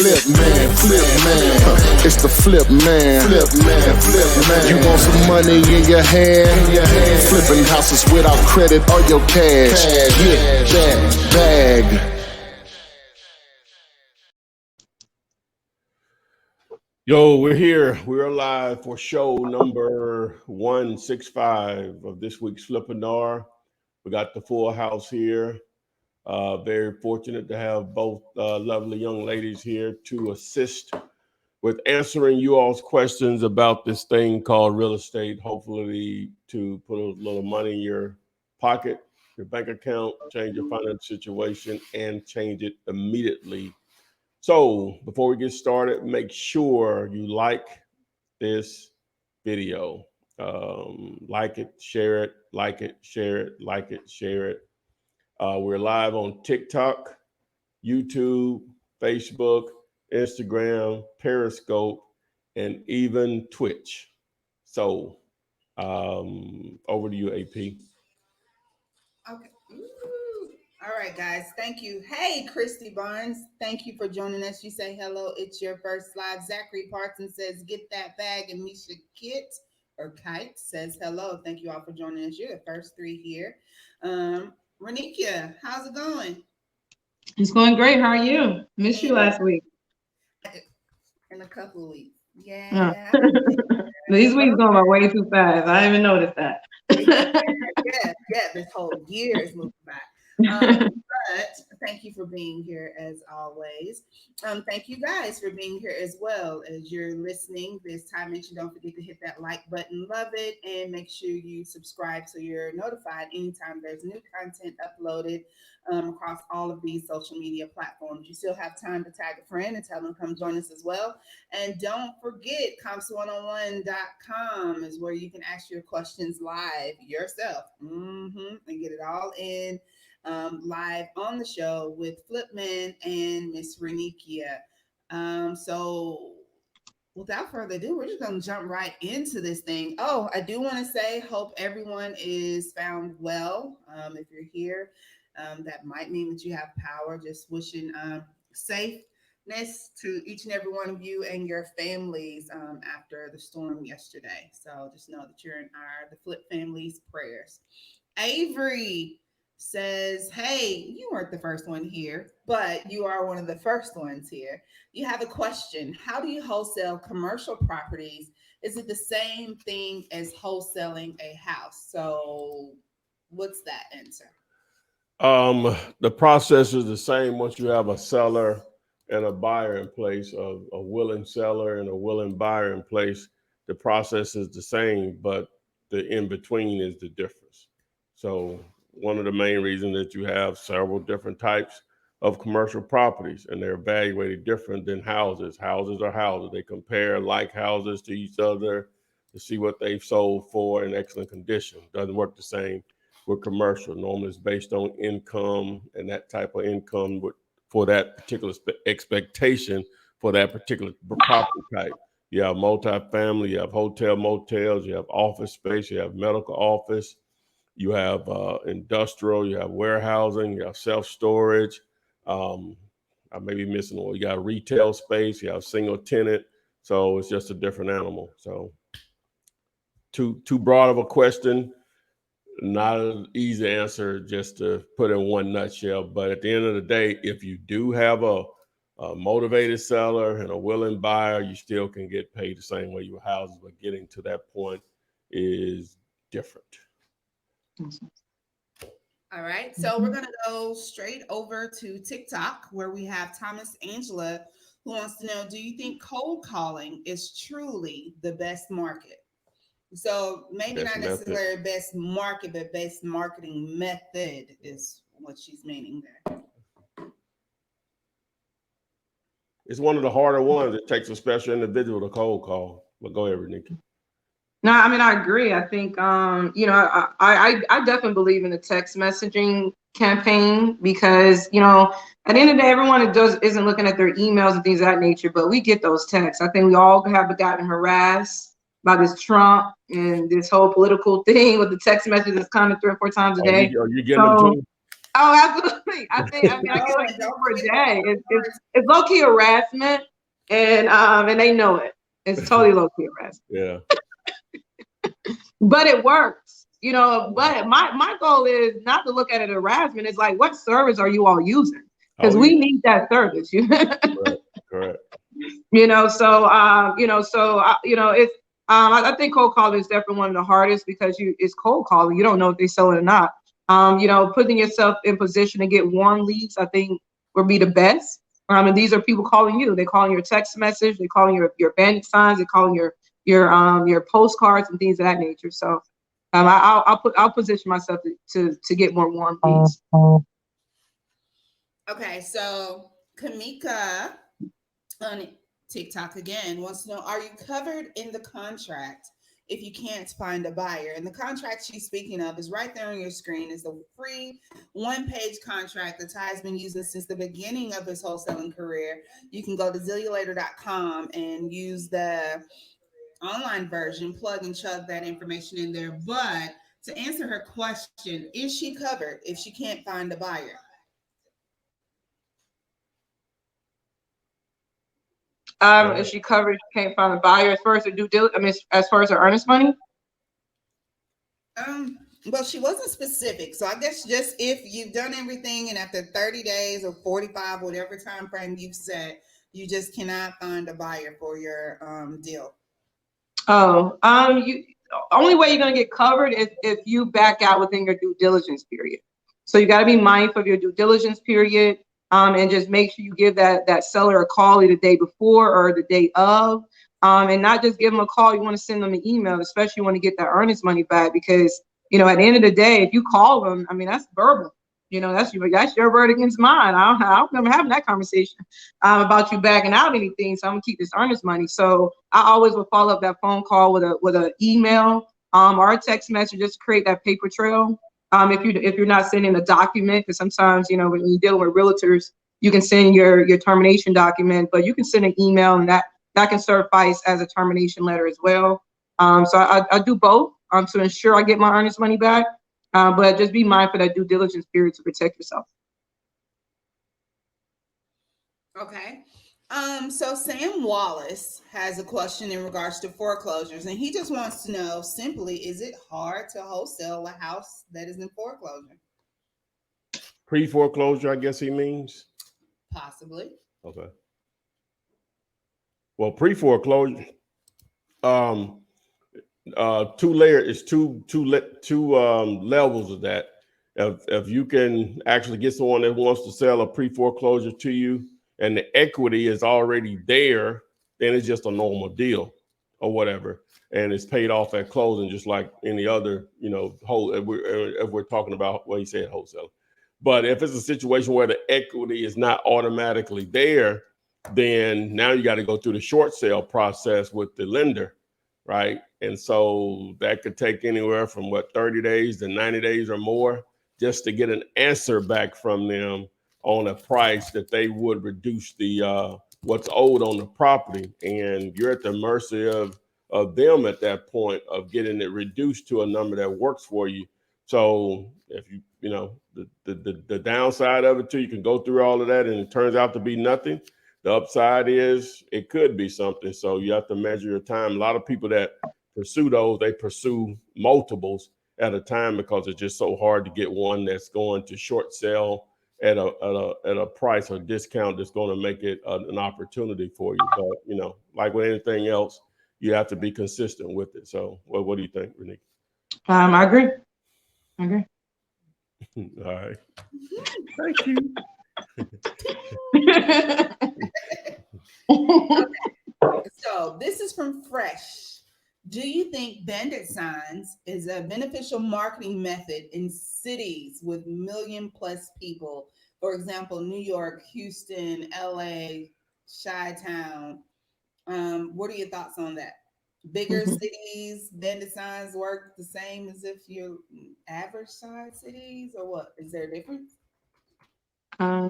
It's the flip man. You want some money in your hand? Flipping houses without credit or your cash. Get that bag. Yo, we're here. We're live for show number 165 of this week's Flippinar. We got the full house here. Very fortunate to have both lovely young ladies here to assist with answering you all's questions about this thing called real estate. Hopefully to put a little money in your pocket, your bank account, change your financial situation, and change it immediately. So before we get started, make sure you like this video. Like it, share it, like it, share it, like it, share it. We're live on TikTok, YouTube, Facebook, Instagram, Periscope, and even Twitch. So over to you, AP. Okay. All right, guys. Thank you. Hey, Christy Barnes. Thank you for joining us. You say hello. It's your first live. Zachary Parton says, get that bag. And Misha Kite says hello. Thank you all for joining us. You're the first three here. Renikia, how's it going? It's going great. How are you? Missed you last week. In a couple of weeks. Yeah. These weeks going by way too fast. I didn't even notice that. Yeah. This whole year is moving by. But thank you for being here as always. Thank you guys for being here as well as you're listening this time. And don't forget to hit that like button, love it, and make sure you subscribe so you're notified anytime there's new content uploaded across all of these social media platforms. You still have time to tag a friend and tell them to come join us as well. And don't forget, comps101.com is where you can ask your questions live yourself and get it all in. Live on the show with Flipman and Miss Renikia. So without further ado, we're just going to jump right into this thing. Oh, I do want to say, hope everyone is found well. If you're here, that might mean that you have power. Just wishing safeness to each and every one of you and your families after the storm yesterday. So just know that you're in the Flip family's prayers. Avery says, hey, you weren't the first one here, but you are one of the first ones here. You have a question. How do you wholesale commercial properties? Is it the same thing as wholesaling a house? So what's that answer? The process is the same once you have a seller and a buyer in place, a willing seller and a willing buyer in place. The process is the same, but the in-between is the difference. So one of the main reasons that you have several different types of commercial properties, and they're evaluated different than houses. Houses are houses. They compare like houses to each other to see what they've sold for in excellent condition. Doesn't work the same with commercial. Normally it's based on income and that type of income for that particular expectation for that particular property type. You have multifamily, you have hotel motels, you have office space, you have medical office, you have industrial, you have warehousing, you have self-storage. I may be missing one. You got retail space, you have single tenant. So it's just a different animal. So too broad of a question, not an easy answer just to put in one nutshell. But at the end of the day, if you do have a motivated seller and a willing buyer, you still can get paid the same way your houses, but getting to that point is different. All right, so we're going to go straight over to TikTok where we have Thomas Angela who wants to know, do you think cold calling is truly the best market? So maybe not necessarily best market, but best marketing method is what she's meaning there. It's one of the harder ones. It takes a special individual to cold call. But go ahead, Nikki. No, I mean, I agree. I think, I definitely believe in the text messaging campaign because, at the end of the day, everyone isn't looking at their emails and things of that nature, but we get those texts. I think we all have gotten harassed by this Trump and this whole political thing with the text messages coming 3 or 4 times a day. Are you getting them too? Oh, absolutely. I mean, I get No, like and this don't for a forget day. the words. It's low key harassment, and they know it. It's totally low key harassment, Yeah. but it works. You know, but my goal is not to look at it as harassment. It's like, what service are you all using? Because Oh, we yeah. need that service. Correct. Correct. It's I think cold calling is definitely one of the hardest because it's cold calling. You don't know if they sell it or not. Putting yourself in position to get warm leads, I think would be the best. And these are people calling you. They're calling your text message. They're calling your bandit signs. They're calling your postcards and things of that nature. So I'll position myself to get more warm leads. Okay, so Kamika on TikTok again wants to know, are you covered in the contract if you can't find a buyer? And the contract she's speaking of is right there on your screen. Is the free one-page contract that Ty's been using since the beginning of his wholesaling career. You can go to zilliolator.com and use the online version, plug and chug that information in there. But to answer her question, is she covered if she can't find a buyer? If she covered, can't find a buyer as far as the due diligence. I mean, as far as her earnest money. Well, she wasn't specific, so I guess just if you've done everything and after 30 days or 45, whatever time frame you've set, you just cannot find a buyer for your deal. You only way you're gonna get covered is if you back out within your due diligence period. So you got to be mindful of your due diligence period, and just make sure you give that seller a call either the day before or the day of, and not just give them a call. You want to send them an email, especially when you get that earnest money back, because at the end of the day, if you call them, I mean that's verbal. That's your word against mine. I don't remember having that conversation about you backing out anything. So I'm gonna keep this earnest money. So I always will follow up that phone call with an email or a text message, just to create that paper trail. If you're not sending a document, because sometimes when you're dealing with realtors, you can send your termination document, but you can send an email, and that can suffice as a termination letter as well. So I do both to ensure I get my earnest money back. But just be mindful of that due diligence period to protect yourself. Okay. So Sam Wallace has a question in regards to foreclosures, and he just wants to know simply, is it hard to wholesale a house that is in foreclosure? Pre-foreclosure, I guess he means. Possibly. Okay. Well, pre-foreclosure, two levels of that. If you can actually get someone that wants to sell a pre-foreclosure to you and the equity is already there, then it's just a normal deal or whatever, and it's paid off at closing, just like any other, if we're talking about what he said, wholesale. But if it's a situation where the equity is not automatically there, then now you got to go through the short sale process with the lender, right? And so that could take anywhere from 30 days to 90 days or more just to get an answer back from them on a price that they would reduce the what's owed on the property. And you're at the mercy of them at that point of getting it reduced to a number that works for you. So if the downside of it too, you can go through all of that and it turns out to be nothing. The upside is it could be something. So you have to measure your time. A lot of people that pursue those, they pursue multiples at a time because it's just so hard to get one that's going to short sell at a price or discount that's going to make it an opportunity for you. But like with anything else, you have to be consistent with it. So what do you think, Renee? I agree. All right. Thank you. Okay. So this is from Fresh. Do you think bandit signs is a beneficial marketing method in cities with million-plus people? For example, New York, Houston, LA, Chi-Town. What are your thoughts on that? Bigger cities, bandit signs work the same as if you're average size cities, or what? Is there a difference? I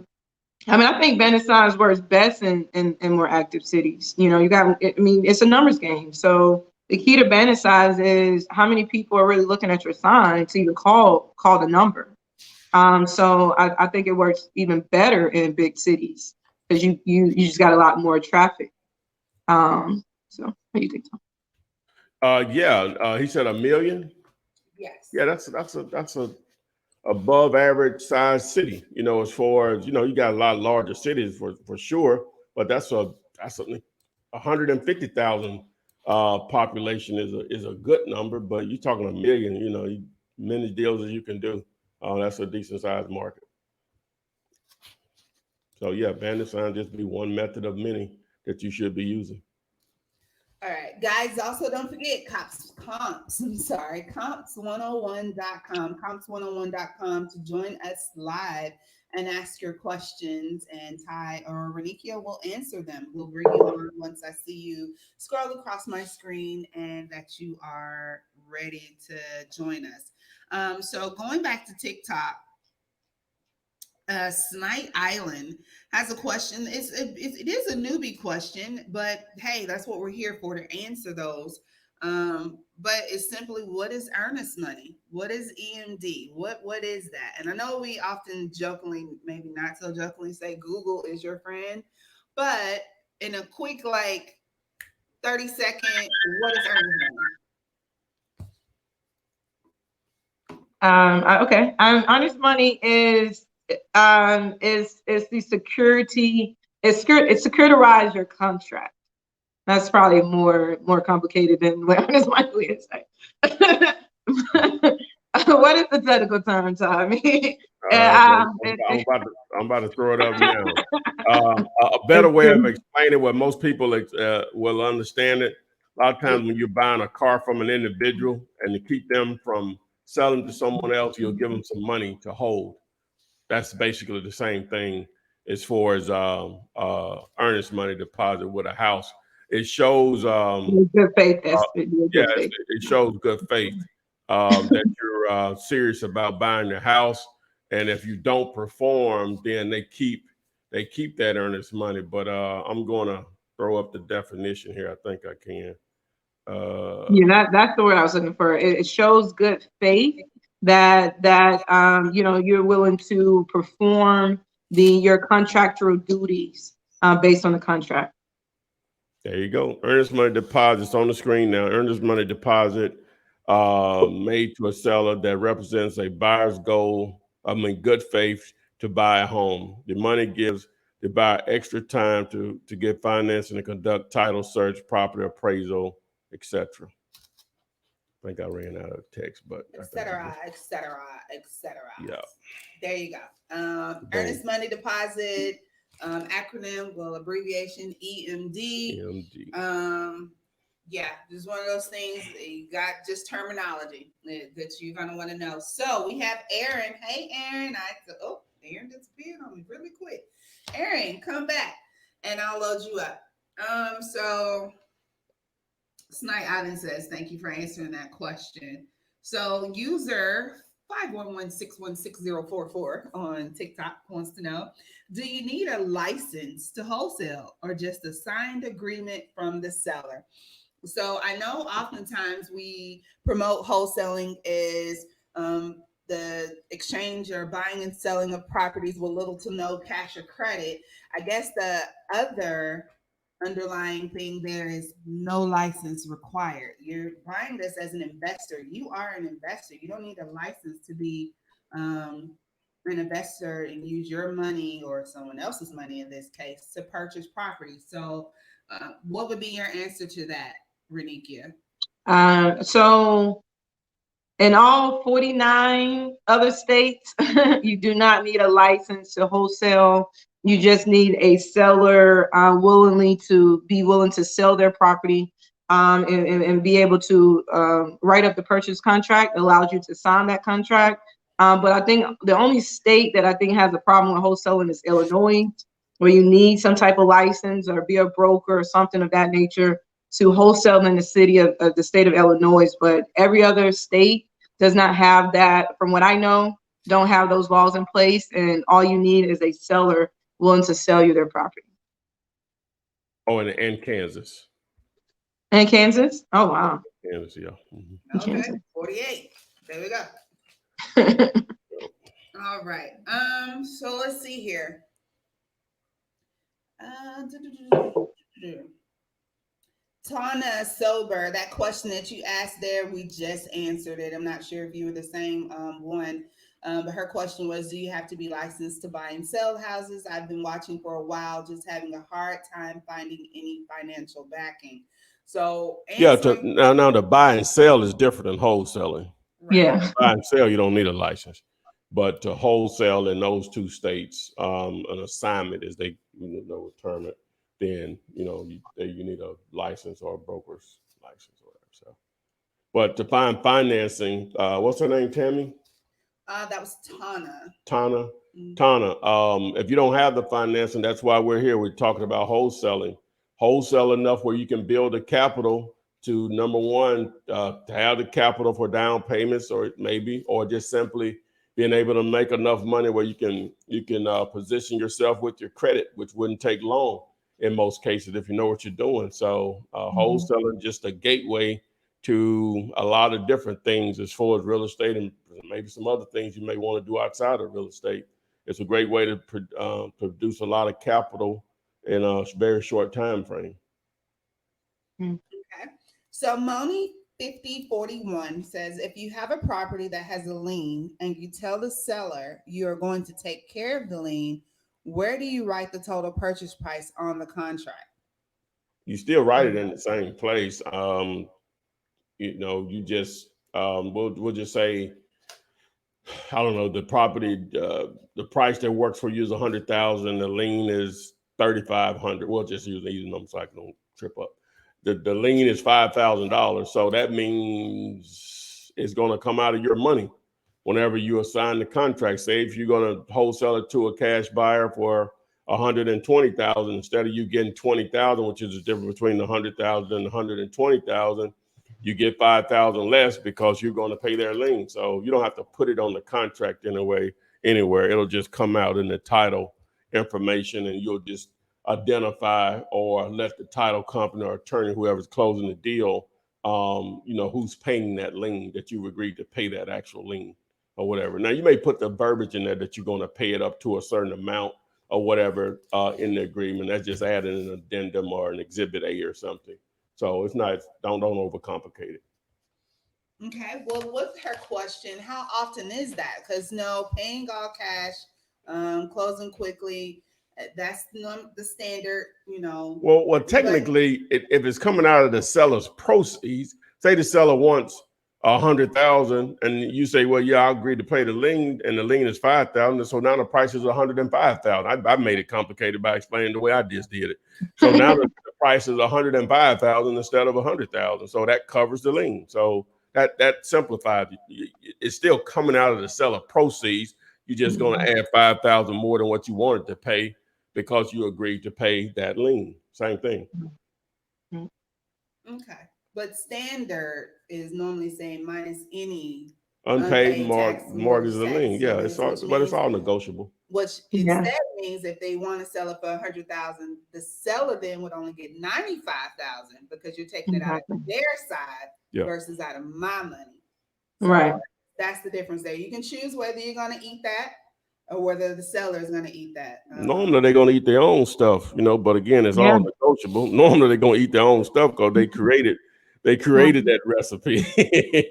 think bandit signs works best in more active cities. It's a numbers game. So the key to bandit signs is how many people are really looking at your sign to even call the number. So I think it works even better in big cities because you just got a lot more traffic. So what do you think, Tom? He said $1 million. Yes. Yeah, that's a above average size city. You know, as far as you got a lot of larger cities for sure, but that's a 150,000 population is a good number. But you're talking $1 million. You know, many deals as you can do. That's a decent sized market. So yeah, bandit sign just be one method of many that you should be using. All right, guys, also don't forget comps101.com, comps101.com to join us live and ask your questions, and Ty or Renikia will answer them. We'll bring you on once I see you scroll across my screen and that you are ready to join us. So going back to TikTok, Snight Island has a question. It is a newbie question, but hey, that's what we're here for, to answer those. But it's simply, what is earnest money? What is EMD? What is that? And I know we often jokingly, maybe not so jokingly, say Google is your friend, but in a quick 30-second, what is earnest money? Okay. Earnest money is the security. It's securitize your contract. That's probably more complicated than what earnest money is. What is the technical term, Tommy? I'm about to throw it up now. A better way of explaining what most people will understand it. A lot of times when you're buying a car from an individual and to keep them from selling to someone else, you'll give them some money to hold. That's basically the same thing as far as earnest money deposit with a house. It shows good faith. It shows good faith that you're serious about buying your house. And if you don't perform, then they keep that earnest money. But I'm going to throw up the definition here. I think I can. That's the word I was looking for. It shows good faith that you're willing to perform your contractual duties based on the contract. There you go. Earnest money deposits on the screen now. Earnest money deposit made to a seller that represents a buyer's good faith to buy a home. The money gives the buyer extra time to get financing and conduct title search, property appraisal, etc. I think I ran out of text, but etc. Yeah. There you go. Earnest money deposit, acronym, abbreviation EMD. Yeah, just one of those things. You got just terminology that you're gonna want to know. So we have Aaron. Hey, Aaron. Aaron disappeared on me really quick. Aaron, come back, and I'll load you up. So Snight Island says, thank you for answering that question. So user 511-616-044 on TikTok wants to know, do you need a license to wholesale or just a signed agreement from the seller? So I know oftentimes we promote wholesaling as the exchange or buying and selling of properties with little to no cash or credit. I guess the other underlying thing there is no license required. You're buying this as an investor. You are an investor. You don't need a license to be an investor and use your money or someone else's money in this case to purchase property. So what would be your answer to that, Renikia? So in all 49 other states, you do not need a license to wholesale. You just need a seller willing to sell their property and be able to write up the purchase contract. Allows you to sign that contract. But I think the only state that I think has a problem with wholesaling is Illinois, where you need some type of license or be a broker or something of that nature to wholesale in the state of Illinois. But every other state does not have that. From what I know, don't have those laws in place, and all you need is a seller willing to sell you their property. Oh, and Kansas. And Kansas? Oh, wow. Kansas, yeah. Okay, Kansas. 48. There we go. All right. So let's see here. Tana Sober, that question that you asked there, we just answered it. I'm not sure if you were the same one, but her question was, do you have to be licensed to buy and sell houses? I've been watching for a while, just having a hard time finding any financial backing. So Yeah, answering, now the buy and sell is different than wholesaling. right. Yeah. Buy and sell, you don't need a license. But to wholesale in those two states, an assignment, as they term it, then you need a license or a broker's license or whatever. So, but to find financing, what's her name, Tammy? That was Tana. Tana. Mhm. Tana. If you don't have the financing, that's why we're here. We're talking about wholesaling. Wholesale enough where you can build a capital to, number one, to have the capital for down payments, or just simply being able to make enough money where you can position yourself with your credit, which wouldn't take long in most cases if you know what you're doing. So wholesaling just a gateway to a lot of different things as far as real estate and maybe some other things you may want to do outside of real estate. It's a great way to produce a lot of capital in a very short time frame. Okay. So Moni 5041 says, if you have a property that has a lien and you tell the seller you are going to take care of the lien, where do you write the total purchase price on the contract? You still write it in the same place. You just we'll just say, I don't know, the property, the price that works for you is 100,000. The lien is 3,500. We'll just use these numbers so I don't trip up. The lien is $5,000. So that means it's going to come out of your money whenever you assign the contract. Say if you're going to wholesale it to a cash buyer for 120,000, instead of you getting 20,000, which is the difference between the 100,000 and 120,000, you get 5,000 less because you're going to pay their lien. So you don't have to put it on the contract anywhere. It'll just come out in the title information, and you'll just identify or let the title company or attorney, whoever's closing the deal, who's paying that lien, that you agreed to pay that actual lien or whatever. Now you may put the verbiage in there that you're going to pay it up to a certain amount or whatever in the agreement. That's just adding an addendum or an exhibit A or something. So it's not, don't overcomplicate it. Okay. Well, with her question, how often is that? Because paying all cash, closing quickly, that's the standard, Well, technically, if it's coming out of the seller's proceeds, say the seller wants 100,000, and you say, well, yeah, I agree to pay the lien, and the lien is 5,000, so now the price is 105,000. I made it complicated by explaining the way I just did it. So now the price is 105,000 instead of 100,000. So that covers the lien. So that simplifies it. It's still coming out of the seller proceeds. You're just going to add 5,000 more than what you wanted to pay because you agreed to pay that lien. Same thing. Okay. But standard is normally saying minus any Unpaid tax, mortgage or lien. Yeah, ceilings, it's all negotiable. Which instead means if they want to sell it for 100,000, the seller then would only get 95,000 because you're taking it out of their side versus out of my money. So right. That's the difference there. You can choose whether you're going to eat that or whether the seller is going to eat that. Normally they're going to eat their own stuff, but again, it's all negotiable. Normally they're going to eat their own stuff because they created that recipe.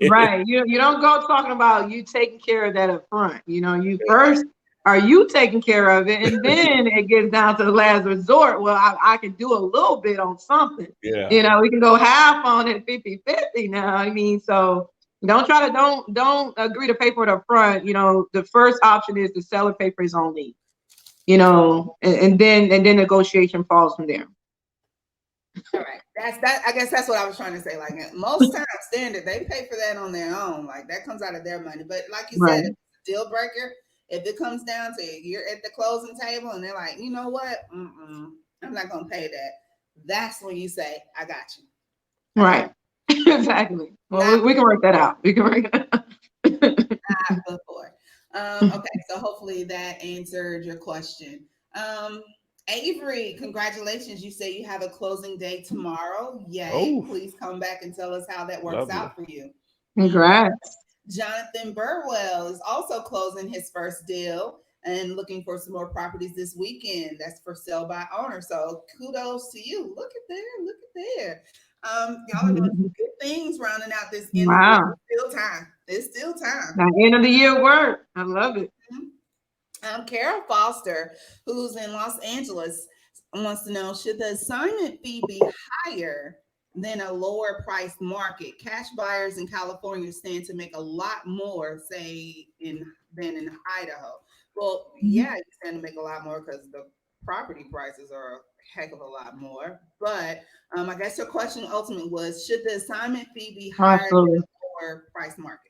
Right. You don't go talking about you taking care of that up front. You first are you taking care of it, and then it gets down to the last resort. Well, I can do a little bit on something. Yeah. We can go half on it, 50-50 now. I mean, so don't agree to pay for it up front. The first option is the seller pay for his own lien. And then negotiation falls from there. All right. I guess that's what I was trying to say. Like most times standard, they pay for that on their own. Like that comes out of their money. But like you said, it's a deal breaker. If it comes down to you're at the closing table and they're like, you know what? I'm not going to pay that. That's when you say, I got you. Right. Exactly. Well, we can work that out. We can work it out. Not before. Okay. So hopefully that answered your question. Avery, congratulations. You say you have a closing day tomorrow. Yay. Please come back and tell us how that works out for you. Congrats. Jonathan Burwell is also closing his first deal and looking for some more properties this weekend. That's for sale by owner. So kudos to you. Look at there. Look at there. Y'all are doing some good things rounding out this end of the year. Wow. It's still time. It's still time. That end of the year work. I love it. Carol Foster, who's in Los Angeles, wants to know, should the assignment fee be higher than a lower priced market? Cash buyers in California stand to make a lot more, say, than in Idaho. Well, yeah, you stand to make a lot more because the property prices are a heck of a lot more. But I guess your question ultimately was, should the assignment fee be higher Absolutely. than a lower priced market?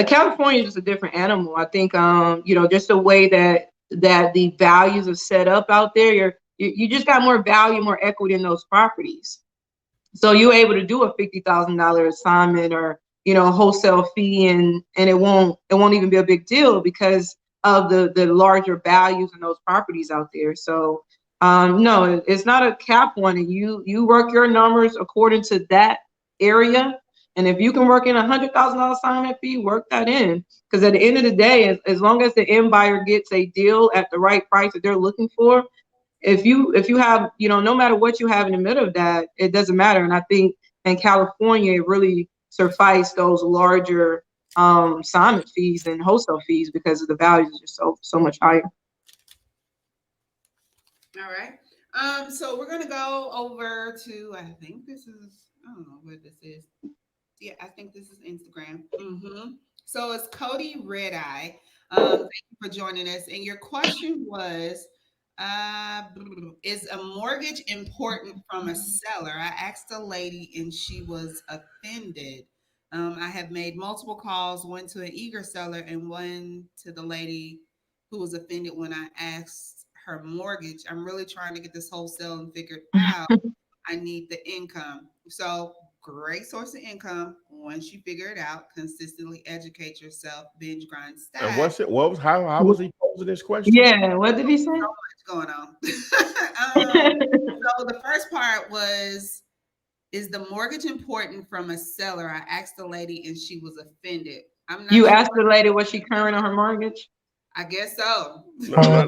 California is just a different animal. I think, just the way that the values are set up out there, you just got more value, more equity in those properties. So you're able to do a $50,000 assignment or, wholesale fee, and it won't even be a big deal because of the larger values in those properties out there. So no, it's not a cap on it. You work your numbers according to that area. And if you can work in $100,000 assignment fee, work that in. Because at the end of the day, as long as the end buyer gets a deal at the right price that they're looking for, if you have, no matter what you have in the middle of that, it doesn't matter. And I think in California, it really suffices those larger assignment fees and wholesale fees because of the values are so much higher. All right. So we're gonna go over to, I think this is, I don't know what this is. Yeah, I think this is Instagram. So it's Cody Redeye. Thank you for joining us. And your question was, is a mortgage important from a seller? I asked a lady and she was offended. I have made multiple calls, one to an eager seller and one to the lady who was offended when I asked her mortgage. I'm really trying to get this wholesale and figured out. I need the income. So great source of income once you figure it out. Consistently educate yourself. Binge, grind, stack. And what's it? How was he posing this question? Yeah, what did he say? So much going on. So the first part was, is the mortgage important from a seller? I asked the lady and she was offended. I'm not. You asked the lady, was she current on her mortgage? I guess so. No,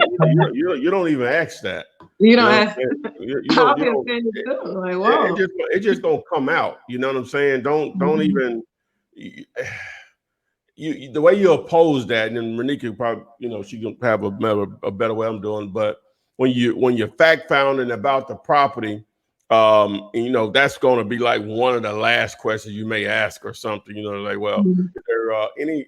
you don't even ask that. You don't ask. I'll be offended too. Like, whoa. It just gonna come out. You know what I'm saying? Don't even. The way you oppose that, and then Renika probably, she can have a better way I'm doing. But when you're fact founding about the property, that's going to be like one of the last questions you may ask or something. Like, well, is there any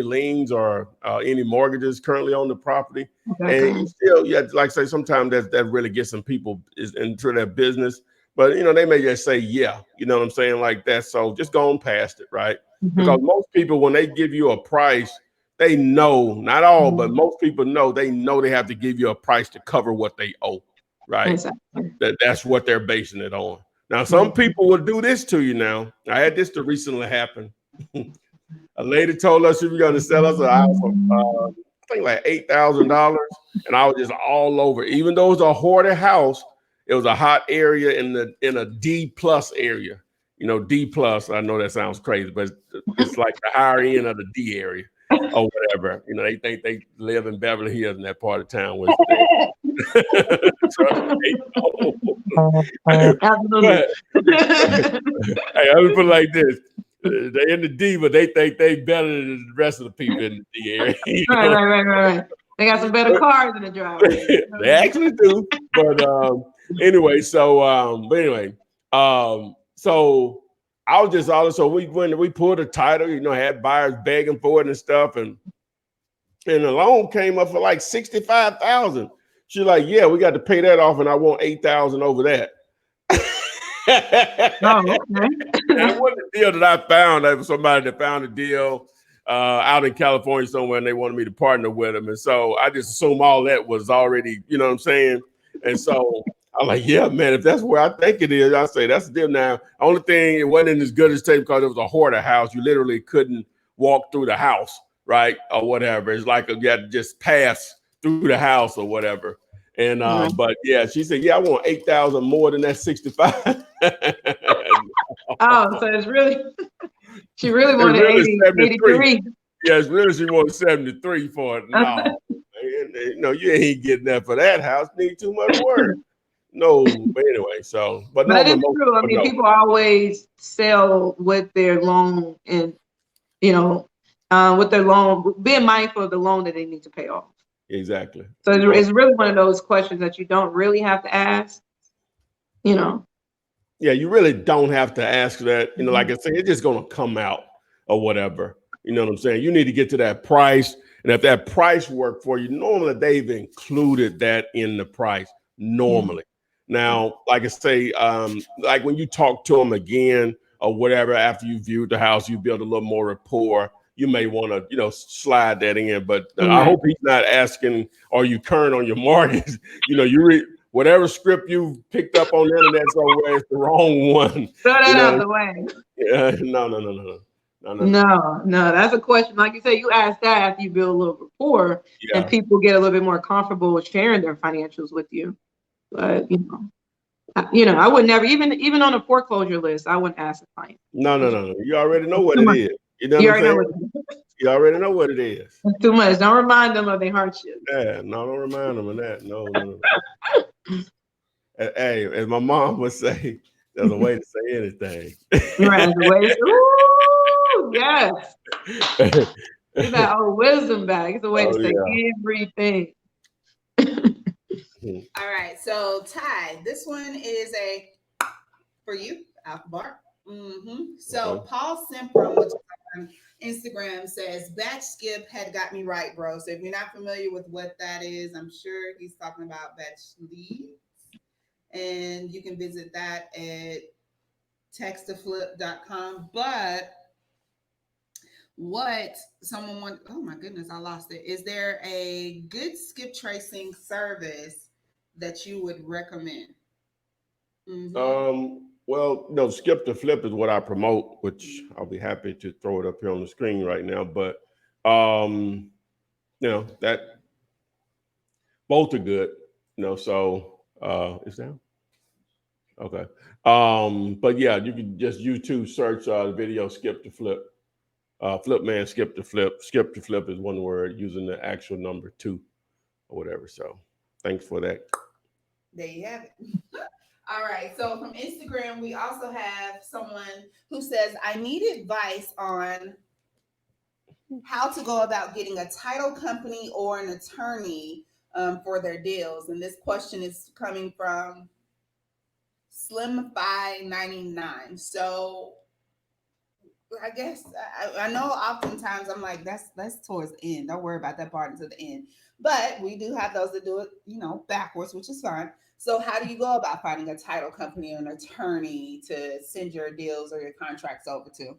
liens or any mortgages currently on the property? Okay. And still, like I say, sometimes that really gets some people into their business. But they may just say, yeah, you know what I'm saying, like that. So just go on past it, right? Because most people, when they give you a price, they know, not all, but most people know they have to give you a price to cover what they owe, right? Exactly. That's what they're basing it on. Now, some people will do this to you now. I had this to recently happen. A lady told us she was going to sell us a house for, I think like $8,000. And I was just all over. Even though it was a hoarded house, it was a hot area in a D plus area. D plus. I know that sounds crazy, but it's like the higher end of the D area or whatever. They think they live in Beverly Hills in that part of town. Absolutely. Hey, I would put it like this. They're in the D, but they think they better than the rest of the people in the D area. Right. They got some better cars in the driveway. They actually do. But anyway, so so I was just so we pulled a title, had buyers begging for it and stuff, and the loan came up for like $65,000. She's like, yeah, we got to pay that off, and I want $8,000 over that. Oh, okay. That wasn't the deal that I found. That was somebody that found a deal out in California somewhere, and they wanted me to partner with them. And so I just assumed all that was already, you know what I'm saying? And so I'm like, yeah, man, if that's where I think it is, I say that's the deal. Now, only thing, it wasn't as good as tape because it was a hoarder house. You literally couldn't walk through the house, right? Or whatever. It's like you had to just pass through the house or whatever. And but yeah, she said, yeah, I want $8,000 more than that 65. Oh, so it's really She really It's wanted really 80, 73. 83. Yeah, it's really she wanted 73 for it. No, no, you ain't getting that for that house. Need too much work. No, but anyway, so but But normally it's most true. I people mean, know. people always sell with their loan and, you know, with their loan, being mindful of the loan that they need to pay off. Exactly. So it's really one of those questions that you don't really have to ask, you know. Yeah, you really don't have to ask that. You know, like I say, it's just gonna come out or whatever. You know what I'm saying? You need to get to that price. And if that price worked for you, normally they've included that in the price normally. Now, like I say, like when you talk to them again or whatever, after you viewed the house, you build a little more rapport, you may want to, slide that in. But I hope he's not asking, are you current on your mortgage? You read whatever script you picked up on the internet somewhere, it's the wrong one. Throw that out the way. Yeah, no. No, that's a question. Like you said, you ask that after you build a little rapport and people get a little bit more comfortable with sharing their financials with you. But I would never, even on a foreclosure list, I wouldn't ask a client. No. You already know what it is. You know what I'm saying? You already know what it is. It's too much. Don't remind them of their hardship. Yeah, no, don't remind them of that. No. Hey, as my mom would say, there's a way to say anything. Right, the way. Ooh, yes. Get that old wisdom back. It's a way to say everything. All right, so Ty, this one is for you, Alpha. So Paul Simprom, which is on Instagram, says batch skip had got me right, bro. So if you're not familiar with what that is, I'm sure he's talking about batch leads. And you can visit that at textoflip.com. But what someone wants, oh my goodness, I lost it. Is there a good skip tracing service that you would recommend? Well, no, skip to flip is what I promote, which I'll be happy to throw it up here on the screen right now. But that both are good. So is that okay? But yeah, you can just YouTube search the video skip to flip. Flip man, skip to flip. Skip to flip is one word using the actual number 2 or whatever. So thanks for that. There you have it. All right. So from Instagram, we also have someone who says, I need advice on how to go about getting a title company or an attorney for their deals. And this question is coming from Slimify99. So I guess I know oftentimes I'm like, that's towards the end. Don't worry about that part until the end. But we do have those that do it, backwards, which is fine. So how do you go about finding a title company or an attorney to send your deals or your contracts over to?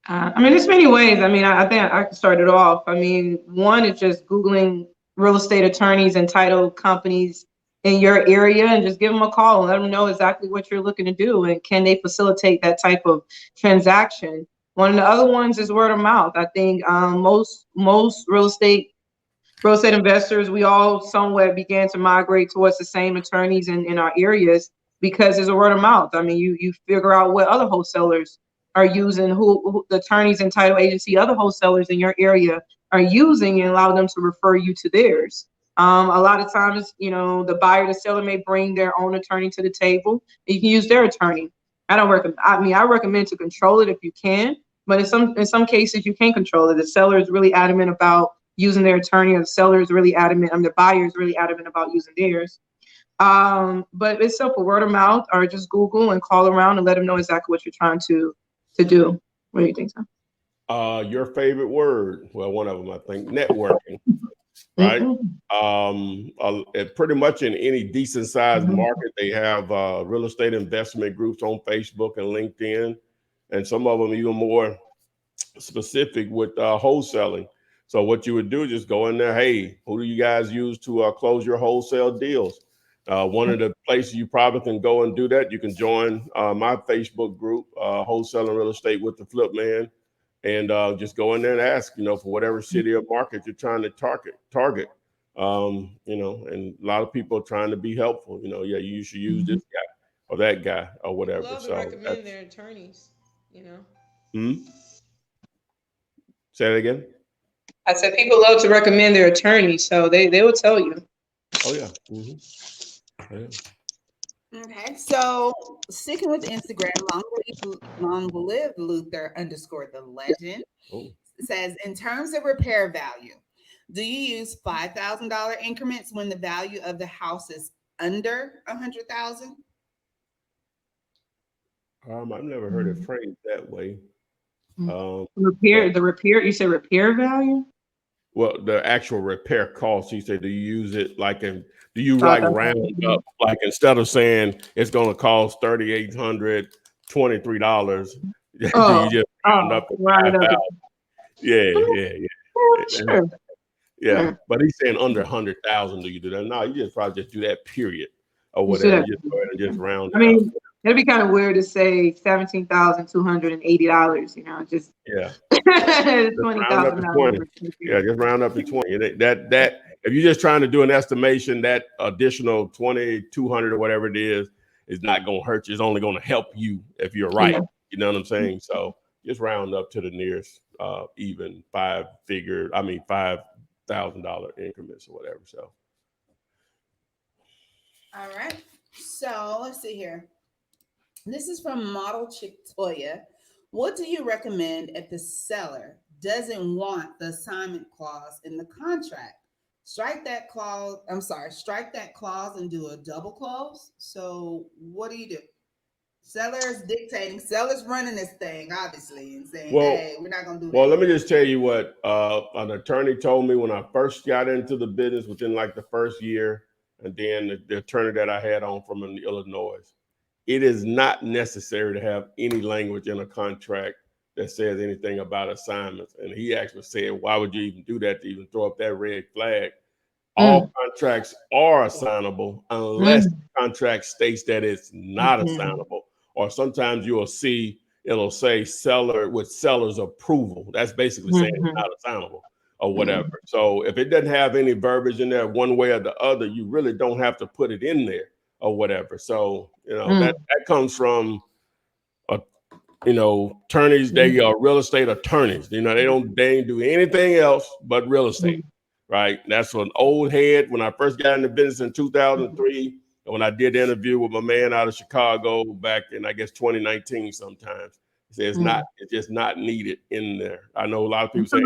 There's many ways. I think I can start it off. One is just Googling real estate attorneys and title companies in your area and just give them a call and let them know exactly what you're looking to do and can they facilitate that type of transaction. One of the other ones is word of mouth. I think most real estate investors, we all somewhat began to migrate towards the same attorneys in our areas because there's a word of mouth. You figure out what other wholesalers are using, who the attorneys and title agency, other wholesalers in your area are using, and allow them to refer you to theirs. A lot of times, the buyer, the seller may bring their own attorney to the table. You can use their attorney. I don't recommend. I recommend to control it if you can, but in some cases you can't control it. The seller is really adamant about using their attorney, or the seller is really adamant, the buyer is really adamant about using theirs. But it's simple, word of mouth, or just Google and call around and let them know exactly what you're trying to do. What do you think, Sam? Your favorite word? Well, one of them, I think, networking. Right. Pretty much in any decent sized market, they have real estate investment groups on Facebook and LinkedIn, and some of them even more specific with wholesaling. So what you would do is just go in there. Hey, who do you guys use to close your wholesale deals? One of the places you probably can go and do that, you can join my Facebook group, Wholesaling Real Estate with the Flip Man, and just go in there and ask, for whatever city or market you're trying to target. And a lot of people are trying to be helpful. You should use this guy or that guy or whatever. Love so to recommend their attorneys. Say that again. I said people love to recommend their attorney, so they will tell you. Oh yeah. Yeah. Okay, so sticking with Instagram, long live Luther _ the legend Oh. says, in terms of repair value, do you use $5,000 increments when the value of the house is under 100,000? I've never heard it phrased that way. Repair, the repair, you said repair value? Well, the actual repair cost, you say, do you use it like do you like round 5,000. up, like instead of saying it's going to cost $3,823, do you just round up to right 5,000? up. Yeah. Sure. Yeah. Sure. But he's saying under 100,000, do you do that? No, you just probably just do that period or You should whatever. have. You just go ahead and just round I it up. mean, it'd be kind of weird to say $17,280. You know, just Yeah. Just round up to 20. $20,000. Yeah, just round up to 20. And that if you're just trying to do an estimation, that additional 2,200 or whatever it is not going to hurt you. It's only going to help you if you're right. Yeah. You know what I'm saying? So just round up to the nearest even $5,000 increments or whatever. So. All right. So let's see here. This is from Model Chick Toya. What do you recommend if the seller doesn't want the assignment clause in the contract? Strike that clause and do a double close. So what do? Sellers dictating, sellers running this thing, obviously, and saying, hey, we're not going to do that. Well, let me just tell you what an attorney told me when I first got into the business within like the first year, and then the attorney that I had on from Illinois. It is not necessary to have any language in a contract that says anything about assignments. And he actually said, why would you even do that to even throw up that red flag? All contracts are assignable unless the contract states that it's not assignable. Or sometimes you will see it'll say seller with seller's approval. That's basically saying it's not assignable or whatever. So if it doesn't have any verbiage in there one way or the other, you really don't have to put it in there or whatever. So, that comes from, attorneys. They are real estate attorneys. They ain't do anything else but real estate. Right. That's an old head. When I first got into business in 2003, and when I did the interview with my man out of Chicago back in, I guess, 2019 sometimes, he said it's just not needed in there. I know a lot of people say,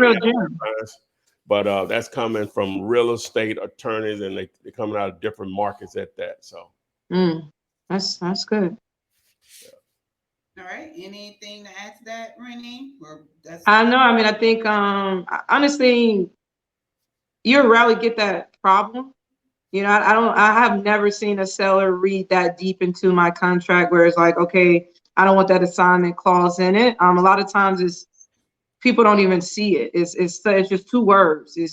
but that's coming from real estate attorneys, and they're coming out of different markets at that. So that's good. All right. Anything to add to that, Renee? I know. I mean, I think honestly, you rarely get that problem. I have never seen a seller read that deep into my contract where it's like, okay, I don't want that assignment clause in it. A lot of times people don't even see it. It's just two words. So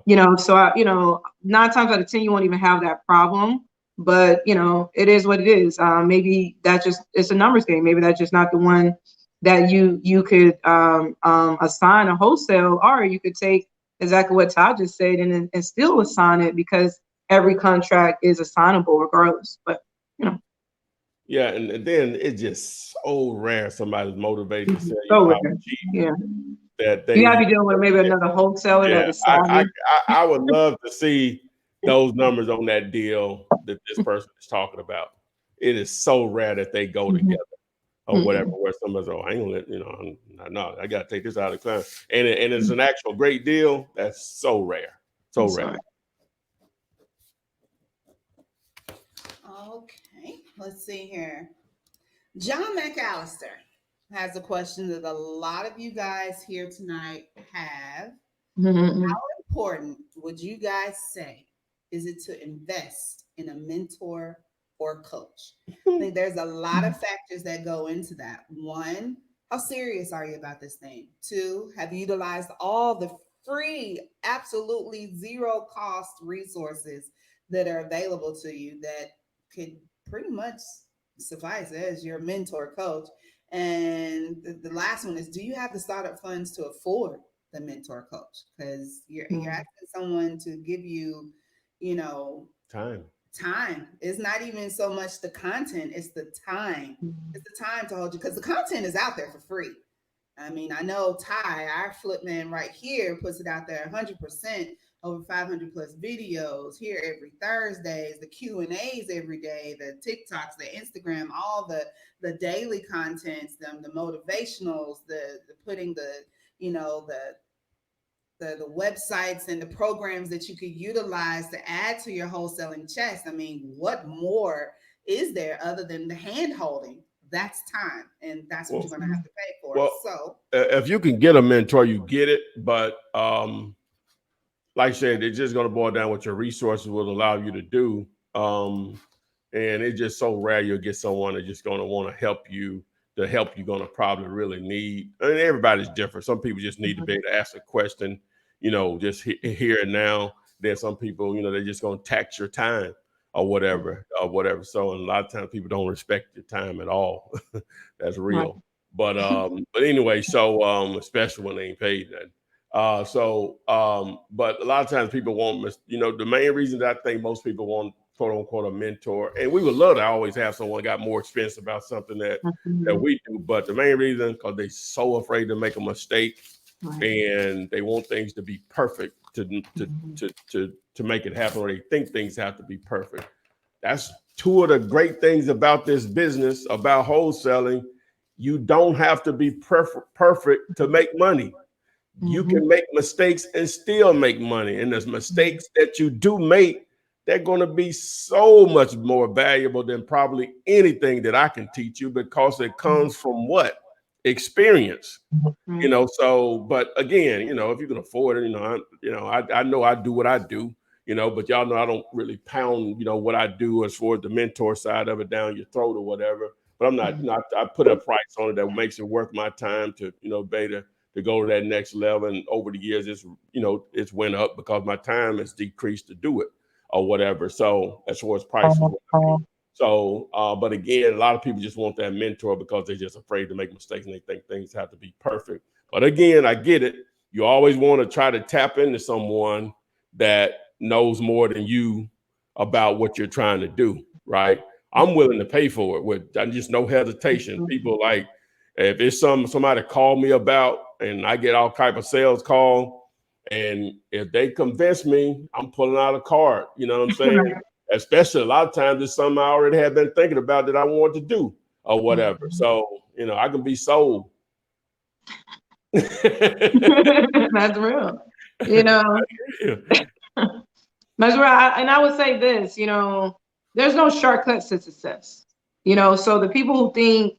9 times out of 10, you won't even have that problem, but it is what it is. Maybe it's a numbers game. Maybe that's just not the one that you could assign a wholesale, or you could take exactly what Todd just said and still assign it, because every contract is assignable regardless. But yeah, and then it's just so rare somebody's motivated to sell so you cheap. Yeah, that you gotta be dealing with maybe another wholesaler that decided. I would love to see those numbers on that deal that this person is talking about. It is so rare that they go together or whatever, where somebody's, I ain't gonna let, no, I gotta take this out of the client. And it's an actual great deal. That's so rare. So rare. Okay, let's see here. John McAllister has a question that a lot of you guys here tonight have. How important would you guys say is it to invest in a mentor or coach? I think there's a lot of factors that go into that. 1, how serious are you about this thing? 2, have you utilized all the free, absolutely zero cost resources that are available to you that could pretty much suffice as your mentor coach? And the last one is, do you have the startup funds to afford the mentor coach? Because you're asking someone to give you, time time. It's not even so much the content, it's the time. It's the time to hold you, because the content is out there for free. I mean, I know Ty, our flip man right here, puts it out there 100%, over 500 plus videos here every Thursdays, the Q&As every day, the TikToks, the Instagram, all the daily contents, the motivationals, the putting the, you know, the websites and the programs that you could utilize to add to your wholesaling chest. I mean, what more is there other than the hand holding? That's time, and that's what you're going to have to pay for. Well, so if you can get a mentor, you get it. But like I said, it's just going to boil down what your resources will allow you to do. And it's just so rare you'll get someone that's just going to want to help you. The help you're going to probably really need. I mean, everybody's different. Some people just need to be able to ask a question, you know, just here and now. Then some people, you know, they're just going to tax your time or whatever. So a lot of times people don't respect your time at all. That's real. But anyway, so especially when they ain't paid that. But a lot of times people want, you know, the main reason that I think most people want, quote unquote, a mentor, and we would love to always have someone got more experience about something that we do, but the main reason, because they're so afraid to make a mistake, and they want things to be perfect to make it happen, or they think things have to be perfect. That's two of the great things about this business, about wholesaling. You don't have to be perfect to make money. You can make mistakes and still make money. And the mistakes that you do make, they're going to be so much more valuable than probably anything that I can teach you, because it comes from what? Experience. You know, so, but again, you know, if you can afford it, I know I do what I do, you know, but y'all know I don't really pound, you know, what I do as far as the mentor side of it down your throat or whatever. But I'm not, you know, I put a price on it that makes it worth my time to, you know, beta to go to that next level. And over the years, it's, you know, it's went up because my time has decreased to do it or whatever. So as far as prices, so, but again, a lot of people just want that mentor because they're just afraid to make mistakes and they think things have to be perfect. But again, I get it. You always want to try to tap into someone that knows more than you about what you're trying to do, right? I'm willing to pay for it with just no hesitation. People like, if it's somebody call me about, and I get all type of sales call, and if they convince me, I'm pulling out a card. You know what I'm saying? Especially a lot of times it's something I already have been thinking about that I want to do or whatever. So, you know, I can be sold. That's real. You know, that's right. And I would say this, you know, there's no shortcuts to success. You know, so the people who think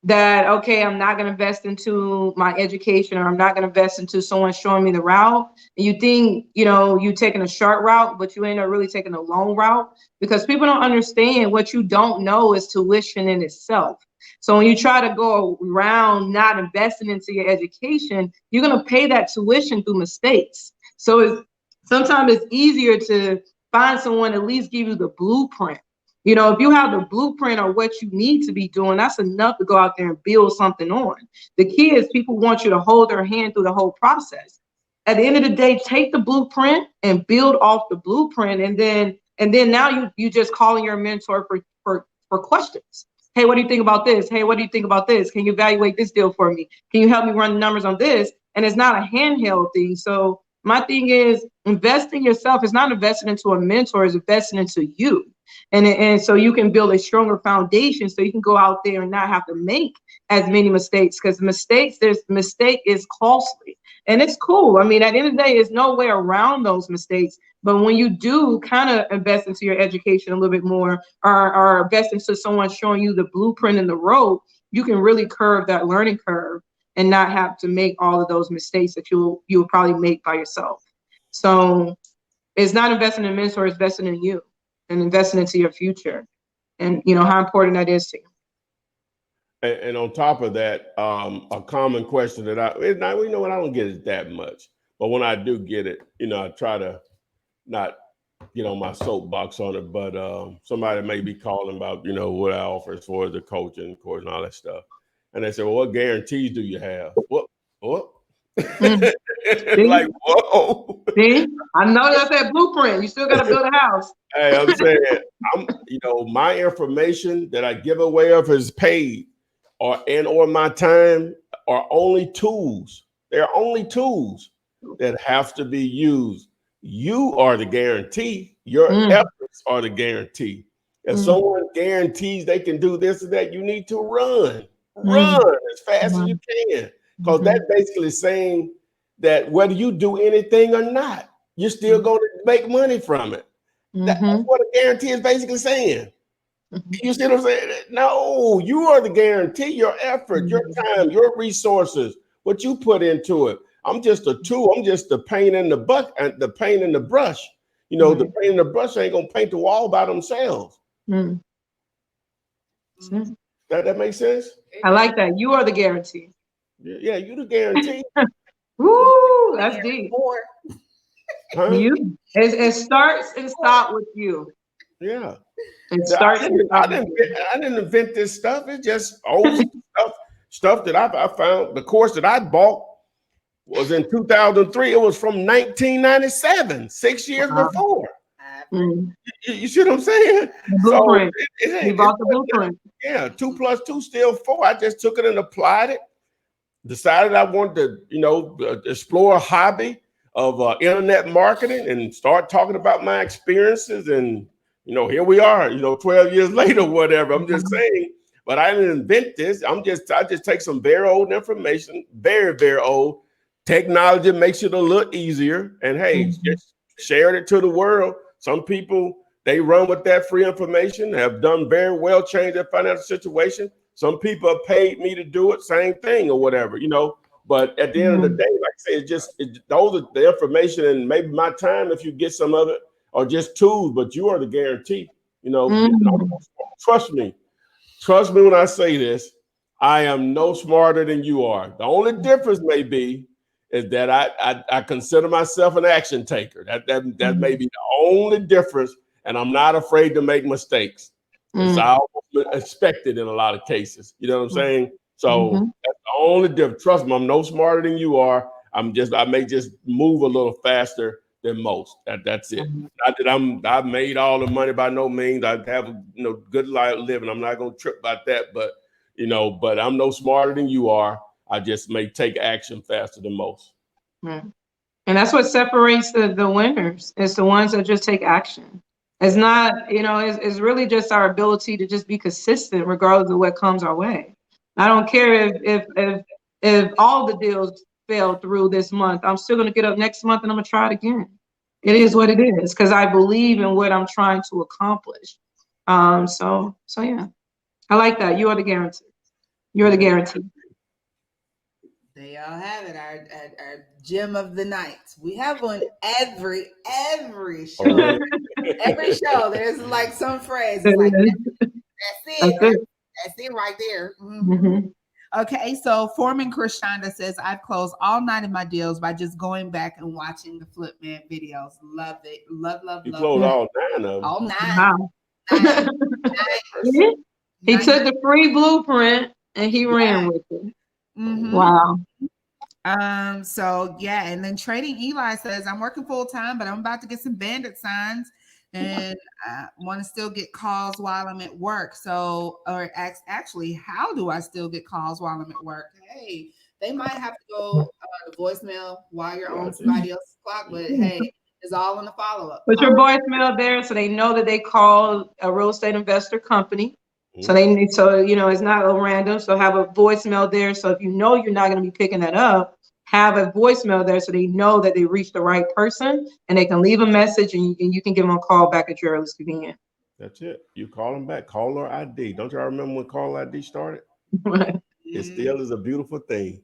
that, okay, I'm not going to invest into my education, or I'm not going to invest into someone showing me the route. And you think, you know, you're taking a short route, but you end up really taking a long route, because people don't understand what you don't know is tuition in itself. So when you try to go around not investing into your education, you're going to pay that tuition through mistakes. So sometimes it's easier to find someone at least give you the blueprint. You know, if you have the blueprint or what you need to be doing, that's enough to go out there and build something on. The key is people want you to hold their hand through the whole process. At the end of the day, take the blueprint and build off the blueprint. And then now you just calling your mentor for questions. Hey, what do you think about this? Hey, what do you think about this? Can you evaluate this deal for me? Can you help me run the numbers on this? And it's not a handheld thing. So my thing is, investing yourself is not investing into a mentor, it's investing into you. And so you can build a stronger foundation so you can go out there and not have to make as many mistakes, because mistake is costly and it's cool. I mean, at the end of the day, there's no way around those mistakes. But when you do kind of invest into your education a little bit more, or invest into someone showing you the blueprint and the road, you can really curve that learning curve and not have to make all of those mistakes that you'll probably make by yourself. So it's not investing in a mentor, it's investing in you and investing into your future, and you know how important that is to you. And on top of that, a common question that you know what, I don't get it that much, but when I do get it, you know, I try to not get on my soapbox on it, but somebody may be calling about, you know, what I offer as far as the coaching course and all that stuff. And they say, well, what guarantees do you have? What? Like, whoa. See, I know that's that blueprint. You still got to build a house. Hey, I'm saying, my information that I give away of is paid, or my time are only tools. They're only tools that have to be used. You are the guarantee. Your efforts are the guarantee. If someone guarantees they can do this or that, you need to run as fast as you can, because that's basically saying that whether you do anything or not, you're still going to make money from it. That's what a guarantee is basically saying. You see what I'm saying? No, you are the guarantee. Your effort, your time, your resources, what you put into it. I'm just a tool. I'm just the paint in the the paint in the brush. The paint in the brush ain't gonna paint the wall by themselves. That makes sense? I like that. You are the guarantee. Yeah, you the guarantee. Woo, that's deep. Huh? It starts and stops with you. Yeah. It starts. I didn't invent this stuff. It's just old stuff that I found. The course that I bought was in 2003. It was from 1997, 6 years before. You see what I'm saying? The blueprint. So you bought the blueprint. Yeah, 2 + 2 still 4. I just took it and applied it. Decided I wanted to, explore a hobby of internet marketing and start talking about my experiences. And here we are, 12 years later, whatever. I'm just saying, but I didn't invent this. I just take some very old information, very, very old technology, makes it a little easier. And hey, just shared it to the world. Some people, they run with that free information, have done very well, changed their financial situation. Some people have paid me to do it, same thing or whatever, But at the end of the day, like I say, those are the information, and maybe my time, if you get some of it, are just tools. But you are the guarantee. Trust me when I say this. I am no smarter than you are. The only difference may be is that I consider myself an action taker. That may be the only difference, and I'm not afraid to make mistakes. It's almost expected in a lot of cases. You know what I'm saying? So that's the only difference. Trust me, I'm no smarter than you are. I may just move a little faster than most. That's it. Not that I've made all the money by no means. I have good life living. I'm not gonna trip about that, but I'm no smarter than you are. I just may take action faster than most. And that's what separates the winners. It's the ones that just take action. It's not, it's really just our ability to just be consistent regardless of what comes our way. I don't care if all the deals fail through this month. I'm still going to get up next month and I'm going to try it again. It is what it is, because I believe in what I'm trying to accomplish. So yeah, I like that. You are the guarantee. You're the guarantee. There y'all have it, our gem of the night. We have one every show. Every show, there's like some phrase. It's like, that's it right there. Okay, so Foreman Krishanda says, I've closed all 9 of my deals by just going back and watching the Flipman videos. Love it. Love You it. closed all 9 of them. All 9. Wow. 9. He took the free blueprint and he ran with it. Wow. So yeah, and then Trading Eli says, I'm working full time, but I'm about to get some bandit signs and I want to still get calls while I'm at work. So, or actually, how do I still get calls while I'm at work? Hey, they might have to go to voicemail while you're on somebody else's clock, but hey, it's all in the follow-up. Put your voicemail there so they know that they called a real estate investor company. So it's not a random. So have a voicemail there. So if you're not going to be picking that up, have a voicemail there so they know that they reached the right person and they can leave a message and you can give them a call back at your earliest convenience. That's it. You call them back. Caller ID. Don't y'all remember when caller ID started? It still is a beautiful thing.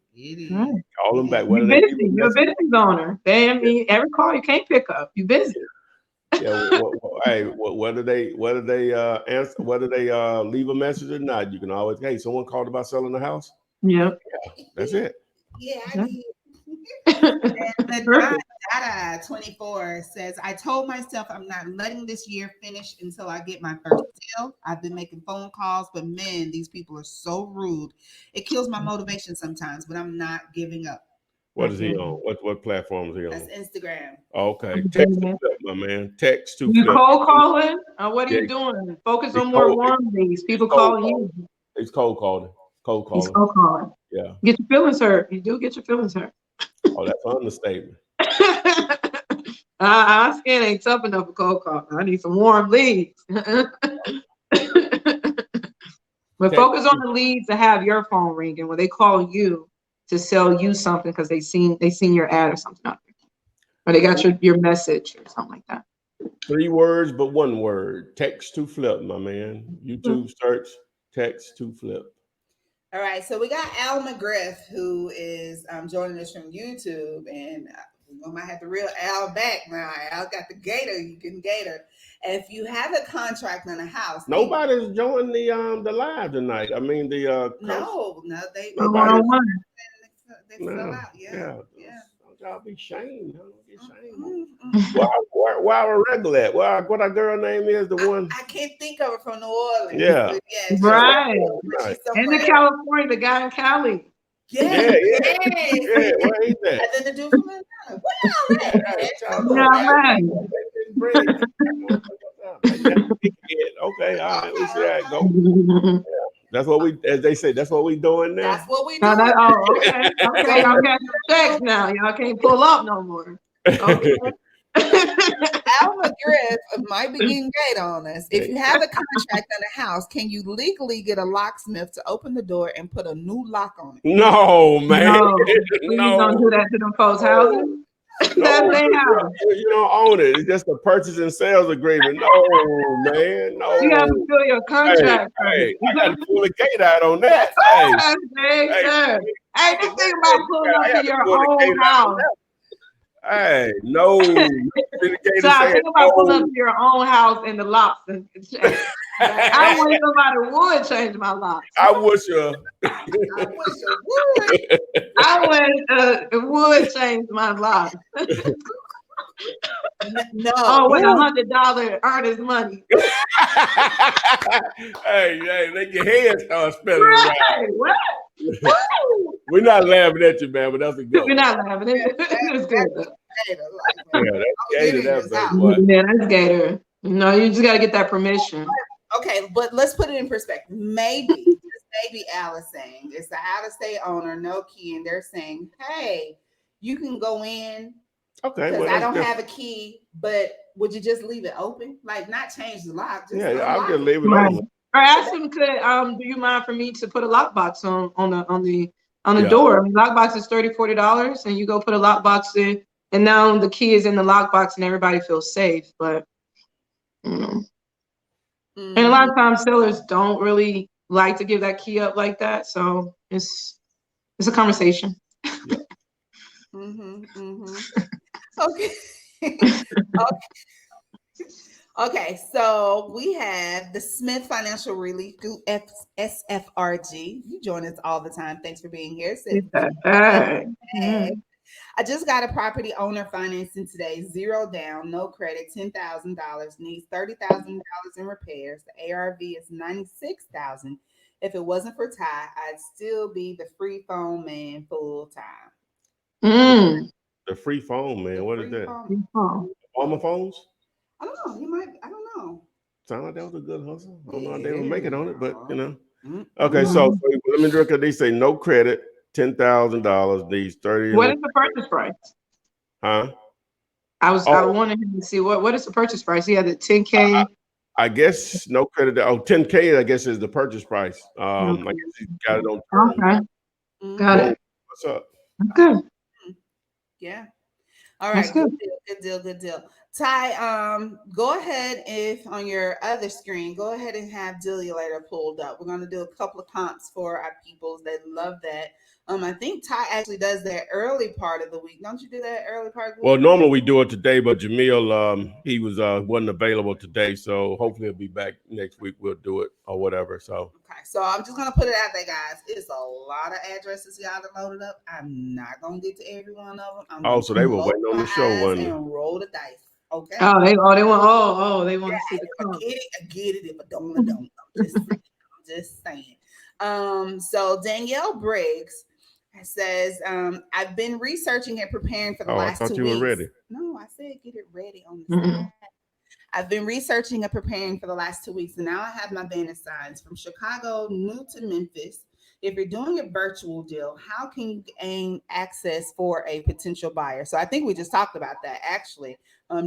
Call them back. You're busy. You're a business owner. Every call you can't pick up. You're busy. Yeah. Hey, whether they answer, whether they leave a message or not, you can always, hey, someone called about selling the house. Yeah. That's it. Yeah, I did. And the Dada 24 says, I told myself I'm not letting this year finish until I get my first deal. I've been making phone calls, but man, these people are so rude. It kills my motivation sometimes, but I'm not giving up. What is he on? What platform is he That's on? Instagram. Okay, text to flip, my man. Text to You flip. cold calling? Or what are Yeah, you doing? Focus he's on more cold. warm leads. He's People cold calling calling. you. He's cold calling. Cold He's calling. cold calling. Yeah. Get your feelings hurt. You do get your feelings hurt. Oh, that's an understatement. Our skin ain't tough enough for cold call. I need some warm leads. But Text. focus on the leads that have your phone ringing when they call you to sell you something because they seen your ad or something out there. Or they got your message or something like that. 3 words, but 1 word. Text to flip, my man. YouTube search text to flip. All right, so we got Al McGriff, who is joining us from YouTube, and we might have to reel Al back now. Al got the gator. You can gator. If you have a contract on a house, Nobody's joining the live tonight. I mean they they fell out. Yeah. Don't y'all be shamed. Don't get shamed. Why a regular at? What our girl name is the one? I can't think of it from New Orleans. Yeah. Right. And In in California, the guy in Cali. Yeah. Where he's at? And then the dude from Atlanta. Okay, all right, we see how it go. Yeah. That's what we, as they say, that's what we doing now. That's what we doing. Okay. Y'all got some checks now. Y'all can't pull up no more. Okay. Al McGriff might be getting gate on us. If you have a contract on a house, can you legally get a locksmith to open the door and put a new lock on it? No, man. No. You don't do that to them folks' houses? That's their house. You don't own it. It's just a purchase and sales agreement. No, man. No. You have to fill your contract. Hey, I got to pull the gate out on that. Hey, just think about pulling up to your own house. Hey, no. So I think about pulling up to your own house in the locks and change. I wish somebody would change my locks. I wish it would change my locks. No. Oh, with $100 earnest money. Hey, let your head start spinning right. What? We're not laughing at you, man, but that's a good. We're not laughing. It's good. That's Gator. You know, you just got to get that permission. Okay, but let's put it in perspective. Maybe Alice saying it's the out-of-state owner, no key, and they're saying, "Hey, you can go in." Okay, because I don't have a key, but would you just leave it open? Like not change the lock? Just I'll just leave it open. Or ask them, do you mind for me to put a lockbox on the door? I mean, lockbox is $30-$40, and you go put a lockbox in, and now the key is in the lockbox, and everybody feels safe. But you know. And a lot of times sellers don't really like to give that key up like that. So it's a conversation. Okay. Okay, so we have the Smith Financial Relief through SFRG. You join us all the time. Thanks for being here. I just got a property owner financing today, 0 down, no credit, $10,000, needs $30,000 in repairs. The ARV is $96,000. If it wasn't for Ty, I'd still be the free phone man full time. The free phone man, what is that? All my phones? I don't know. I don't know. Sound like that was a good hustle. I don't know if they were making on it, but you know. Okay, so let me look at. They say no credit, $10,000, needs 30. What is the purchase price? Huh? I wanted him to see what is the purchase price. He had the 10K. I guess no credit. 10K. I guess is the purchase price. I guess he got it on term. Okay, got it. What's up? Good. Yeah. All right. Good deal. Ty, go ahead if on your other screen, go ahead and have Dealulator pulled up. We're going to do a couple of comps for our peoples that love that. I think Ty actually does that early part of the week. Don't you do that early part of the week? Well, normally we do it today, but Jamil, he wasn't available today, so hopefully he'll be back next week. We'll do it or whatever. So okay, so I'm just gonna put it out there, guys. It's a lot of addresses y'all that loaded up. I'm not gonna get to every one of them. So they were waiting on the show, wasn't and roll the dice. Okay. They want to see the comp. I get it. If I don't, I'm just saying. So Danielle Briggs It says, I've been researching and preparing for the Oh, I last thought 2 you were weeks. ready. No, I said get it ready on the side. I've been researching and preparing for the last 2 weeks, and now I have my banner signs from Chicago, new to Memphis. If you're doing a virtual deal, how can you gain access for a potential buyer? So I think we just talked about that actually,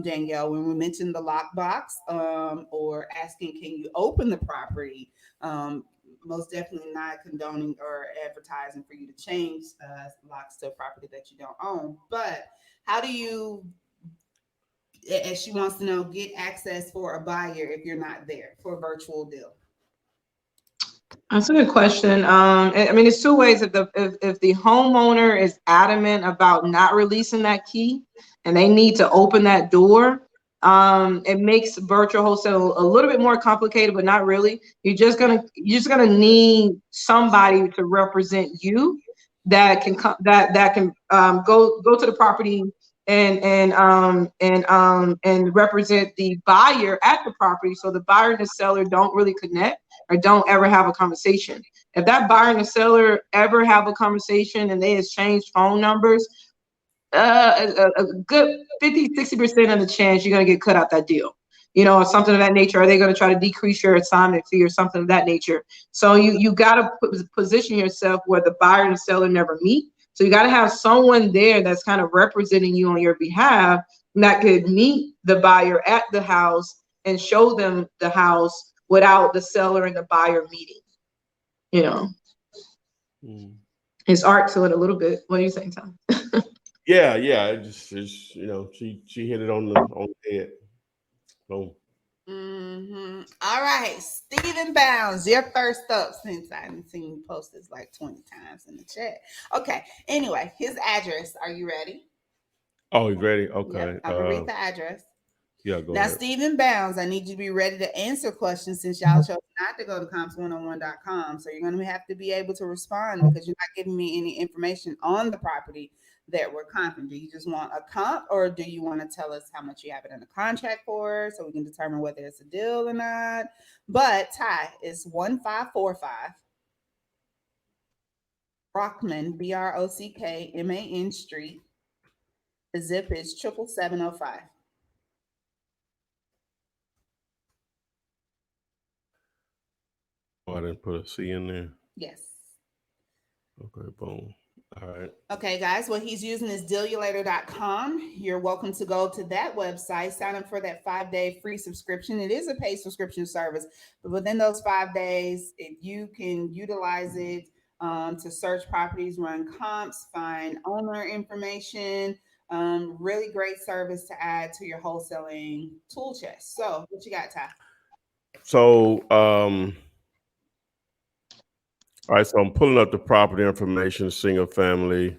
Danielle, when we mentioned the lockbox, or asking, can you open the property? Most definitely not condoning or advertising for you to change locks to a property that you don't own. But how do you, as she wants to know, get access for a buyer if you're not there for a virtual deal? That's a good question. I mean, it's two ways. If the homeowner is adamant about not releasing that key and they need to open that door, it makes virtual wholesale a little bit more complicated, but not really. You're just gonna need somebody to represent you that can go to the property and represent the buyer at the property, so the buyer and the seller don't really connect or don't ever have a conversation. If that buyer and the seller ever have a conversation and they exchange phone numbers, a good 50-60% of the chance you're going to get cut out that deal, or something of that nature. Are they going to try to decrease your assignment fee or something of that nature? So you got to position yourself where the buyer and the seller never meet. So you got to have someone there that's kind of representing you on your behalf, that could meet the buyer at the house and show them the house without the seller and the buyer meeting. It's art to it a little bit. What are you saying, Tom? Yeah, it's she hit it on the head. Boom. All right, Stephen Bounds, you're first up, since I haven't seen you post this like 20 times in the chat. Okay, anyway, his address. Are you ready? Oh, he's ready. Okay. Yep, I'm gonna read the address. Yeah, go Now, ahead. Stephen Bounds, I need you to be ready to answer questions since y'all chose not to go to comps101.com. So you're going to have to be able to respond because you're not giving me any information on the property that we're comping. Do you just want a comp, or do you want to tell us how much you have it under contract for so we can determine whether it's a deal or not? But Ty is 1545 Brockman, Brockman Street. The zip is 77705. Oh, I didn't put a C in there. Yes. Okay, boom. All right. Okay, guys, what he's using is dealulator.com. You're welcome to go to that website, sign up for that 5-day free subscription. It is a paid subscription service, but within those 5 days, if you can utilize it to search properties, run comps, find owner information, really great service to add to your wholesaling tool chest. So, what you got, Ty? So, all right, so I'm pulling up the property information, single family,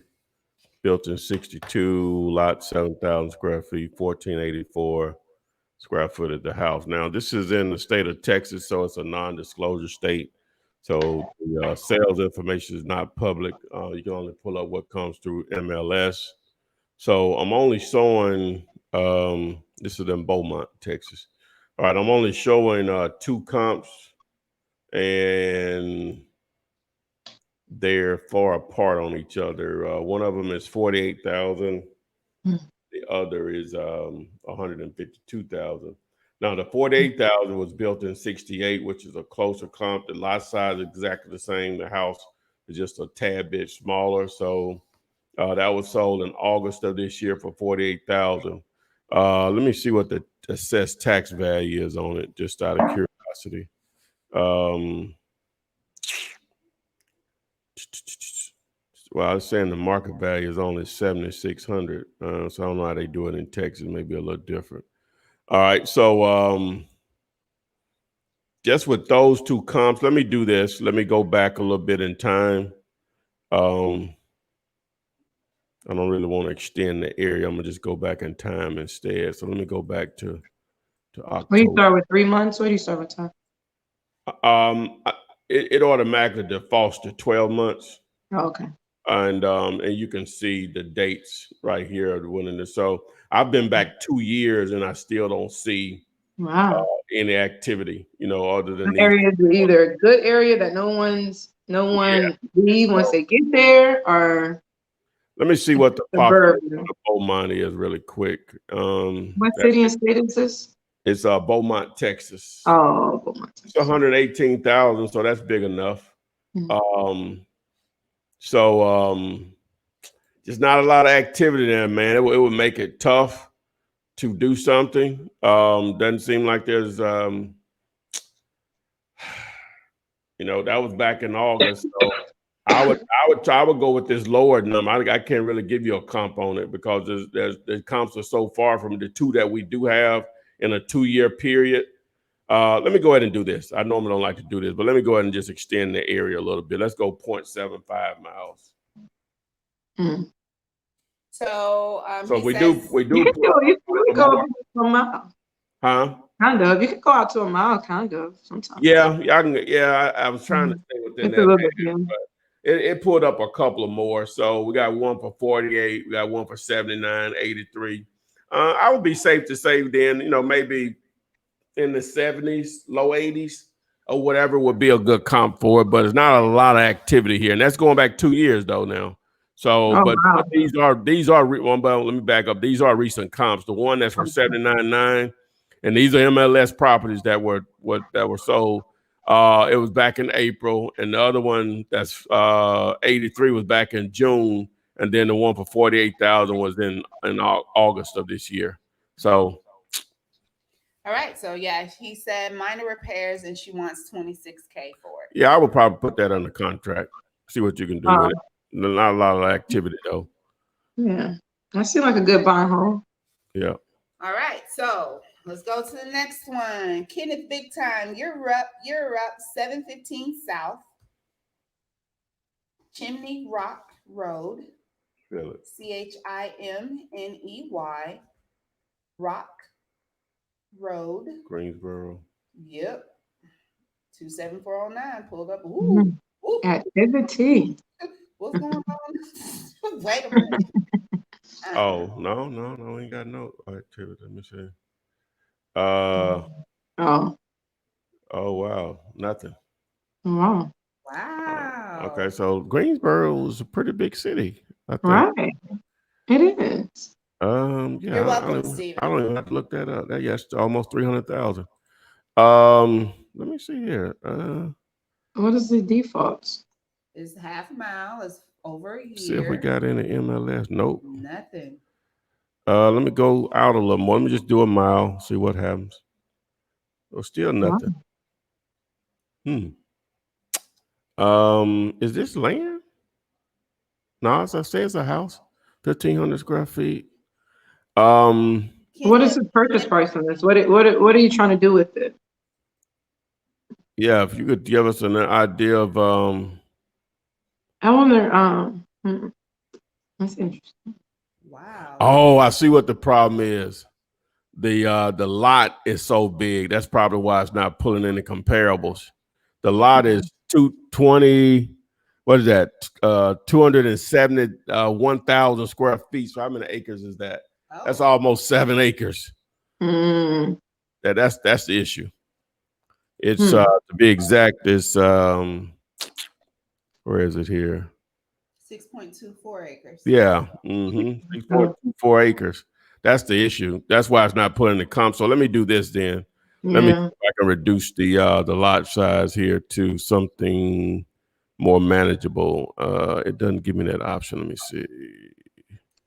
built in 62, lot 7,000 square feet, 1484 square foot at the house. Now, this is in the state of Texas, so it's a non-disclosure state. So the sales information is not public. You can only pull up what comes through MLS. So I'm only showing, this is in Beaumont, Texas. All right, I'm only showing 2 comps, and they're far apart on each other. One of them is 48,000. The other is 152,000. Now the 48,000 was built in 68, which is a closer comp. The lot size is exactly the same. The house is just a tad bit smaller. So that was sold in August of this year for 48,000. Let me see what the assessed tax value is on it, just out of curiosity. Well, I was saying the market value is only 7,600. So I don't know how they do it in Texas. Maybe a little different. All right. So just with those 2 comps, let me do this. Let me go back a little bit in time. I don't really want to extend the area. I'm gonna just go back in time instead. So let me go back to October. Will you start with 3 months? What do you start with time? It automatically defaults to 12 months. Oh, okay. And you can see the dates right here. So I've been back 2 years and I still don't see Wow. any activity, other than The area is either a good area that no one's No Yeah. one leave once So they get there, or let me see what the population suburban. of Beaumont is really quick. What city and state is this? It's Beaumont, Texas. Oh, Beaumont, It's Texas. 118,000, so that's big enough. Mhm. So just not a lot of activity there, man. It would make it tough to do something. Doesn't seem like there's that was back in August. So I would go with this lower number. I can't really give you a comp on it because the comps are so far from the two that we do have in a 2-year period. Let me go ahead and do this. I normally don't like to do this, but let me go ahead and just extend the area a little bit. Let's go 0.75 miles. Mm. So So he we says do You can put go. You a can go more, to a mile. huh? Kind of. You can go out to a mile. Kind of. Sometimes. Yeah, I can. Yeah, I was trying to Mhm. stay within It's a that little bit. band, Yeah. but it pulled up a couple of more. So we got one for 48. We got one for 79, 83. I would be safe to say then, maybe in the 70s, low 80s, or whatever would be a good comp for it. But it's not a lot of activity here, and that's going back 2 years though now. So, Oh but wow. one. But let me back up. These are recent comps. The one that's for 79.9, and these are MLS properties that were sold. It was back in April, and the other one that's 83 was back in June, and then the one for 48,000 was in August of this year. So. all right. So yeah, he said minor repairs and she wants 26K for it. Yeah, I would probably put that under contract. See what you can do with it. Not a lot of activity though. Yeah. I seem like a good buy home. Yeah. All right, so let's go to the next one. Kenneth Big Time, you're up. 715 South, Chimney Rock Road, Feel it. Chimney Rock Road. Greensboro. Yep. 27409 pulled up. Mhm. Ooh. Activity. What's going on? Wait a minute. Oh, no, we ain't got no activity. Let me see. Uh Oh. oh wow, nothing. Wow. Wow. Okay, so Greensboro is a pretty big city, I think. Right. It is. Yeah, You're I welcome, don't Stephen. even have to look that up. That yes, almost 300,000. Let me see here. What is the defaults? It's half a mile. It's over a See if we year. got any MLS. Nope. Nothing. Let me go out a little more. Let me just do a mile, see what happens. Oh, still Wow. nothing. Is this land? No, as I say, it's a house, 1,500 square feet. What is Kenneth, the purchase price on this? What are you trying to do with it? Yeah, if you could give us an idea of I wonder. That's interesting. wow. oh, I see what the problem is. The lot is so big. That's probably why it's not pulling any comparables. The lot is 220. What is that? 270 1,000 square feet. So how many acres is that? That's Oh, almost 7 acres. Mm. That's the issue. It's Hmm. to be exact, it's where is it here? 6.24 acres. Yeah, Oh, 6.4 acres. That's the issue. That's why it's not putting the comp. So let me do this then. Let me see yeah. if I can reduce the lot size here to something more manageable. It doesn't give me that option. Let me see.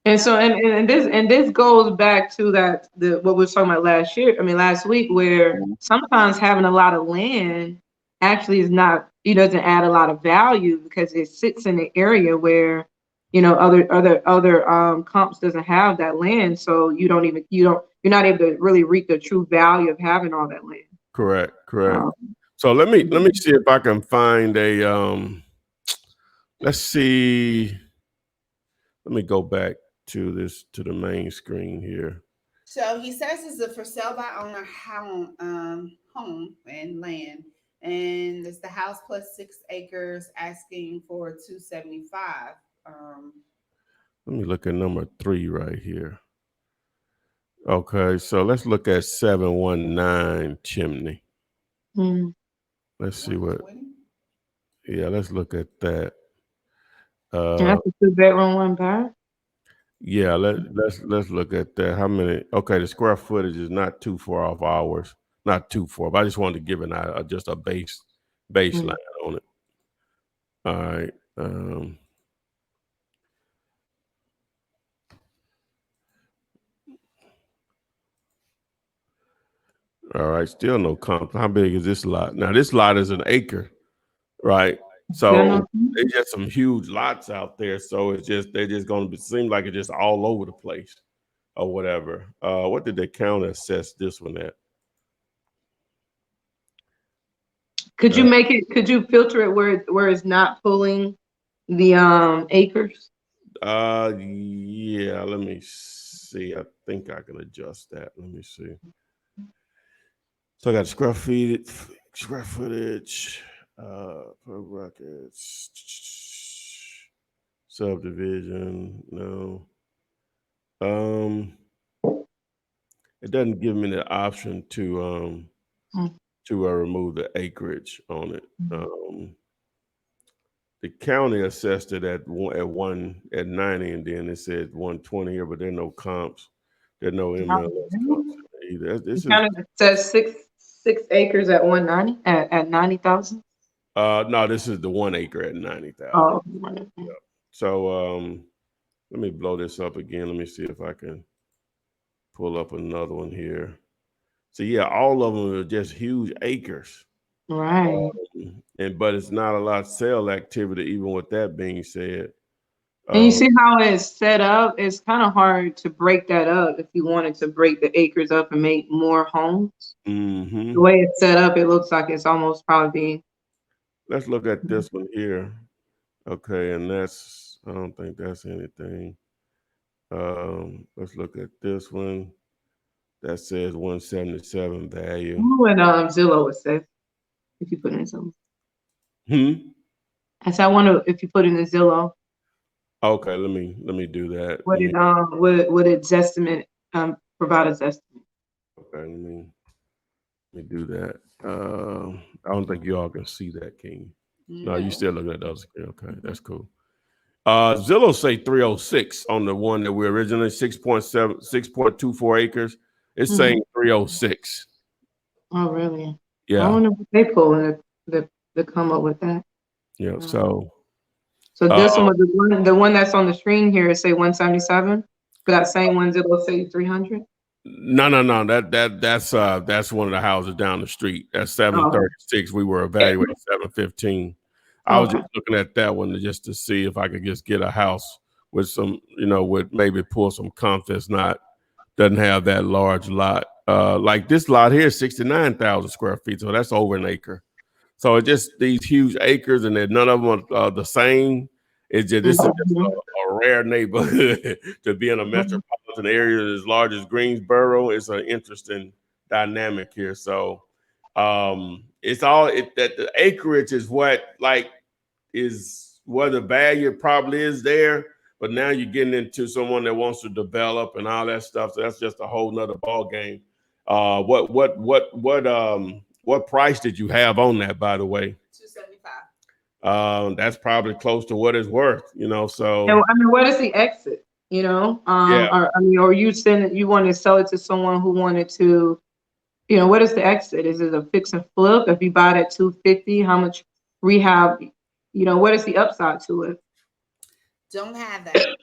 And so and this goes back to what we were talking about last week, where sometimes having a lot of land actually is not, it doesn't add a lot of value because it sits in the area where, other comps doesn't have that land. So you're not able to really reap the true value of having all that land. Correct. Um, So let me see if I can find a let's see. Let me go back to the main screen here. So he says it's a for sale by owner home and land, and it's the house plus 6 acres, asking for 275. Let me look at number 3 right here. Okay, so let's look at 719 Chimney. mm. Let's see what. 120. Yeah, let's look at that. That's a 2-bedroom, 1 bath. Yeah, let's look at that. How many? Okay, the square footage is not too far off ours. Not too far, but I just wanted to give just a baseline on it. All right. All right. Still no comp. How big is this lot? Now this lot is an acre, right? So there's just some huge lots out there. So they're just going to seem like it's just all over the place or whatever. What did the county assess this one at? Could you make it? Could you filter it where it's not pulling the acres? Yeah. Let me see. I think I can adjust that. Let me see. So I got square footage, per brackets, subdivision. No. It doesn't give me the option to remove the acreage on it. The county assessed it at 90, and then it said 120 here, but there are no comps. There are no MLS comps either. This is Kind of says 6 acres at 190 at 90,000. no, this is the 1 acre at 90,000. Oh, Yeah. So let me blow this up again. Let me see if I can pull up another one here. So yeah, all of them are just huge acres. right. But it's not a lot of sale activity, even with that being said. And you see how it's set up? It's kind of hard to break that up if you wanted to break the acres up and make more homes. The way it's set up, it looks like it's almost probably. Let's look at this one here. Okay, and I don't think that's anything. Let's look at this one. That says 177 value. What Zillow would say if you put in something. I said I wonder if you put in the Zillow. Okay, let me do that. What its estimate provide as estimate. Okay, let me do that. I don't think you all can see that, King. No, you still looking at the other screen. Okay, that's cool. Zillow say 306 on the one that we originally 6.24 acres. It's saying 306. Oh, really? Yeah. I wonder what they pull to come up with that. Yeah. So this one, the one that's on the screen here, say 177. But that same one, Zillow say 300. No. That's one of the houses down the street. That's 736. We were evaluating 715. I was just looking at that one just to see if I could just get a house with some, with maybe pull some comps doesn't have that large lot. Like this lot here is 69,000 square feet, so that's over an acre. So it's just these huge acres, and none of them are the same. This is just a rare neighborhood to be in a metropolitan area as large as Greensboro. It's an interesting dynamic here. So it's that the acreage is is where the value probably is there, but now you're getting into someone that wants to develop and all that stuff. So that's just a whole nother ball game. What price did you have on that, by the way? $275. That's probably close to what it's worth, so. And, what is the exit, Yeah. or you want to sell it to someone who wanted to, what is the exit? Is it a fix and flip? If you buy it at 250, how much rehab, what is the upside to it? Don't have that.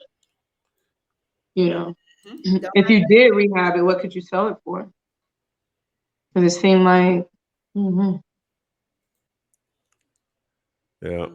If you did rehab it, what could you sell it for? Because it seemed like. Yeah.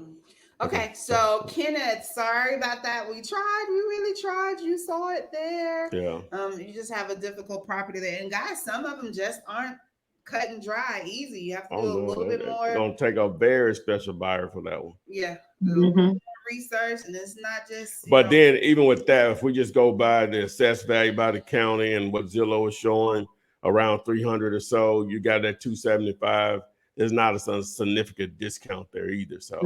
Okay, so Kenneth, sorry about that. We really tried. You saw it there. Yeah. You just have a difficult property there. And guys, some of them just aren't cut and dry, easy. You have to do a little bit more. It's gonna take a very special buyer for that one. Yeah. More research, and it's not just. But then, even with that, if we just go by the assessed value by the county and what Zillow is showing, around 300 or so, you got that 275. There's not a significant discount there either. So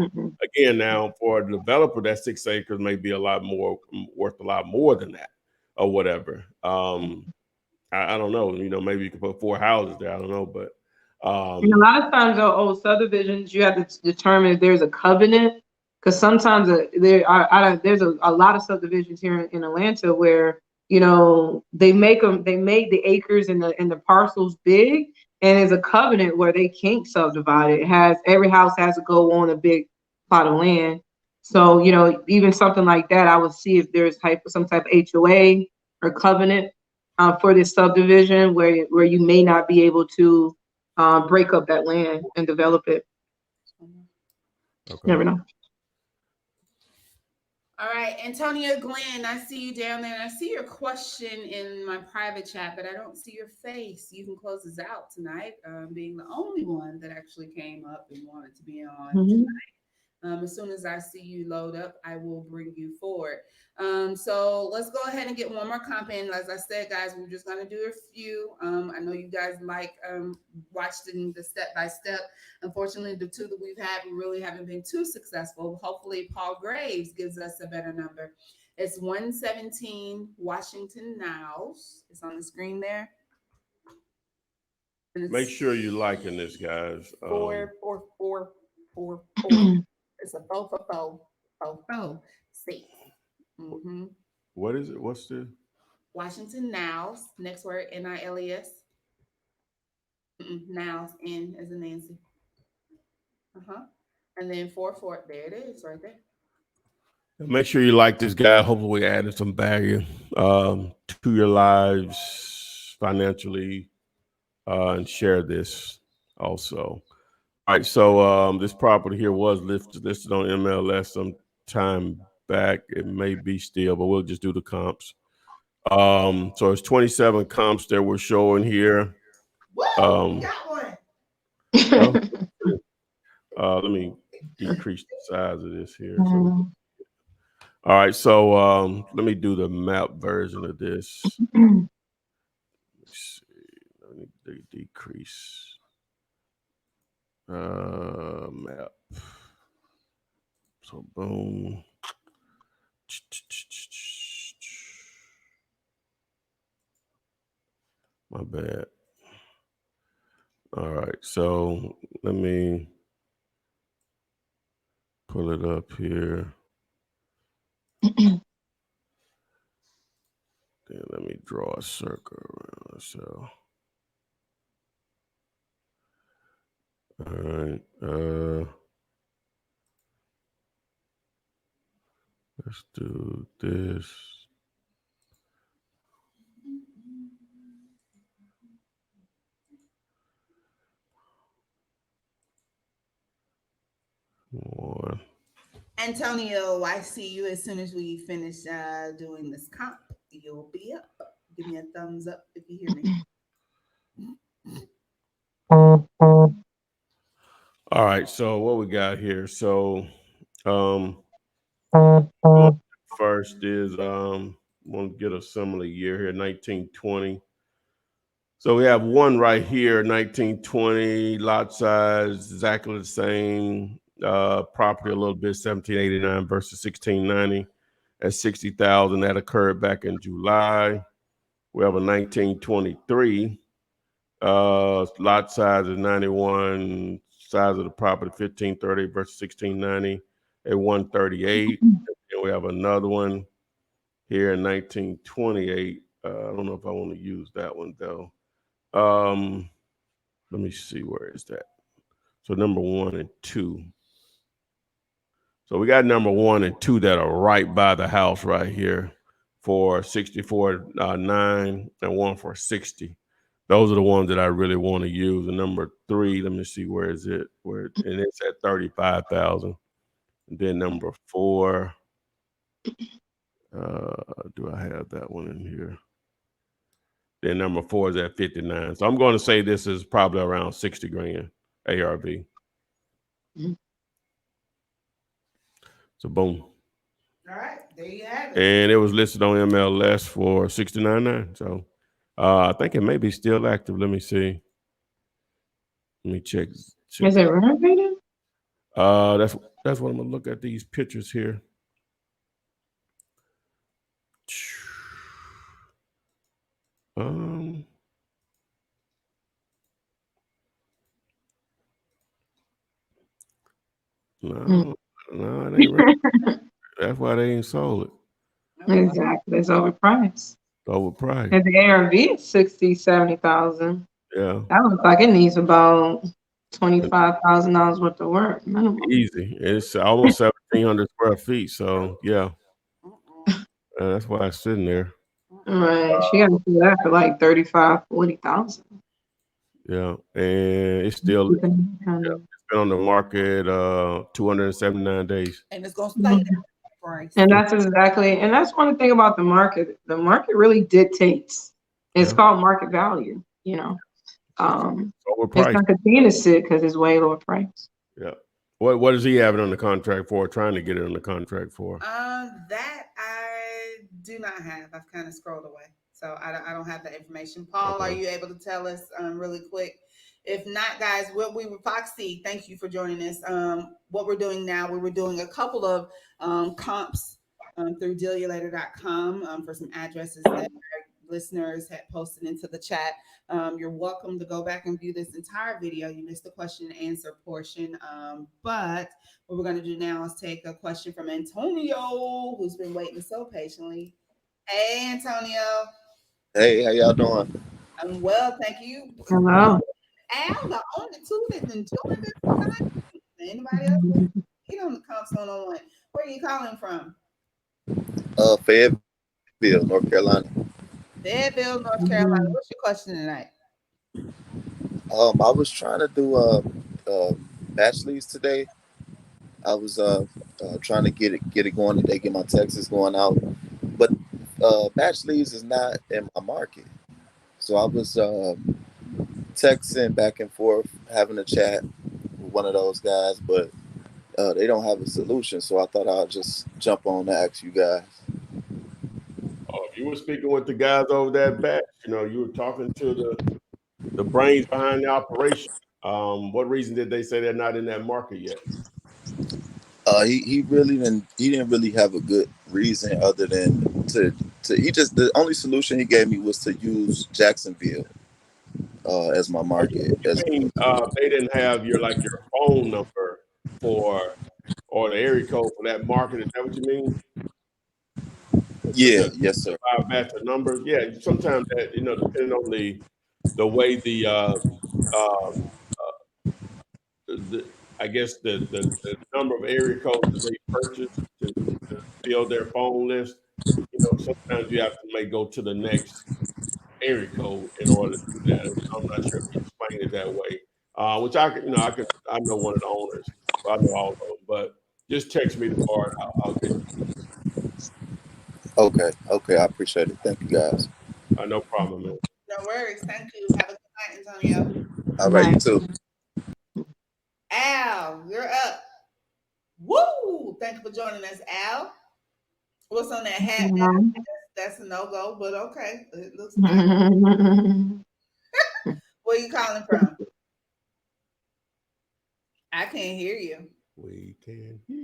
again, now for a developer, that 6 acres may be worth a lot more than that, or whatever. I don't know. Maybe you could put 4 houses there. I don't know, but And a lot of times, old subdivisions, you have to determine if there's a covenant, because sometimes there's a lot of subdivisions here in Atlanta where they made the acres and the parcels big, and there's a covenant where they can't subdivide it. It has every house has to go on a big plot of land. So even something like that, I would see if there's some type of HOA or covenant for this subdivision where you may not be able to break up that land and develop it. Okay. Never know. All right, Antonio Glenn, I see you down there. And I see your question in my private chat, but I don't see your face. You can close us out tonight, being the only one that actually came up and wanted to be on tonight. As soon as I see you load up, I will bring you forward. So let's go ahead and get one more comp in. As I said, guys, we're just going to do a few. I know you guys like watching the step-by-step. Unfortunately, the two that we've had, we really haven't been too successful. Hopefully, Paul Graves gives us a better number. It's 117 Washington Niles. It's on the screen there. Make sure you're liking this, guys. 44444. It's a 44444. See. What is it? What's the Washington Niles. Next word, Niles. Niles, N as in Nancy. And then 44. There it is, right there. Make sure you like this guy. Hopefully, we added some value to your lives financially, and share this also. All right, so this property here was listed on MLS some time back. It may be still, but we'll just do the comps. So it's 27 comps that we're showing here. Whoa, got one. Let me decrease the size of this here. So, all right, so let me do the map version of this. Let's see. Let me decrease map. So boom. My bad. All right, so let me pull it up here. Then let me draw a circle around. So, all right. Let's do this. One. Antonio, I see you as soon as we finish doing this comp. You'll be up. Give me a thumbs up if you hear me. All right, so what we got here? So, first is want to get a similar year here, 1920. So we have one right here, 1920, lot size exactly the same. Property a little bit, 1789 versus 1690 at 60,000. That occurred back in July. We have a 1923. Lot size is 91. Size of the property 1530 versus 1690 at 138. And we have another one here in 1928. I don't know if I want to use that one though. Let me see, where is that? So number 1 and 2. So we got number 1 and 2 that are right by the house right here for 64.9 and one for 60. Those are the ones that I really want to use. And number 3, let me see, where is it? And it's at 35,000. And then number 4, do I have that one in here? Then number 4 is at 59. So I'm going to say this is probably around 60 grand ARV. So boom. All right, there you have it. And it was listed on MLS for 69.9. So I think it may be still active. Let me see. Let me check. Is it renovated? That's what I'm gonna look at, these pictures here. No, no, it ain't right. That's why they ain't sold it. Oh, wow. Exactly. It's overpriced. Overpriced. And the ARV is 60, 70,000. Yeah, That looks like it needs about $25,000 worth of work minimum. easy. It's almost 1,700 square feet. So yeah, Mm-mm, that's why it's sitting there. mm-mm. Right. She got to do that for like 35, 40,000. Yeah, and it's still yeah, it's been on the market 279 days. And it's gonna stay that price. And that's one thing about the market. The market really dictates. It's Yeah, called market value, you know. Um, it's it's overpriced. gonna continue to sit because it's way lower price. Yeah. What does he have it on the contract for? Trying to get it on the contract for? That I do not have. I've kind of scrolled away, so I don't have that information. Paul, are Okay. you able to tell us really quick? If not, guys, what we were Foxy, thank you for joining us. What we're doing now, we were doing a couple of comps through dealulator.com for some addresses that our listeners had posted into the chat. You're welcome to go back and view this entire video. You missed the question and answer portion, but what we're going to do now is take a question from Antonio, who's been waiting so patiently. Hey, Antonio. Hey, how y'all doing? I'm well, thank you. Hello. Al, the only two that's enjoying this tonight. Anybody else want to get on the Comps 101? Where are you calling from? Fayetteville, North Carolina. Fayetteville, North Carolina. What's your question tonight? I was trying to do batch leads today. I was trying to get it going today, get my taxes going out. But batch leads is not in my market. So I was texting back and forth, having a chat with one of those guys, but they don't have a solution. So I thought I'd just jump on to ask you guys. Oh, if you were speaking with the guys over that batch, you were talking to the brains behind the operation. What reason did they say they're not in that market yet? He really didn't really have a good reason other than to he just the only solution he gave me was to use Jacksonville as my Oh, market. you mean they didn't have your phone number or the area code for that market? Is that what you mean? Yeah, The yes sir. five batch of numbers. Yeah, sometimes that depending on the way um, the I guess the number of area codes that they purchase to build their phone list. Sometimes you have to go to the next area code in order to do that. I'm not sure if you explained it that way. Which I know one of the owners. So I know all of them, but just text me the part. I'll get you. Okay, I appreciate it. Thank you guys. No problem, man. No worries. Thank you. Have a good night, Antonio. All right, you Right. too. Al, you're up. Woo! Thank you for joining us, Al. What's on that hat? That's a no-go, but okay. It looks nice. Where you calling from? I can't hear you. We can hear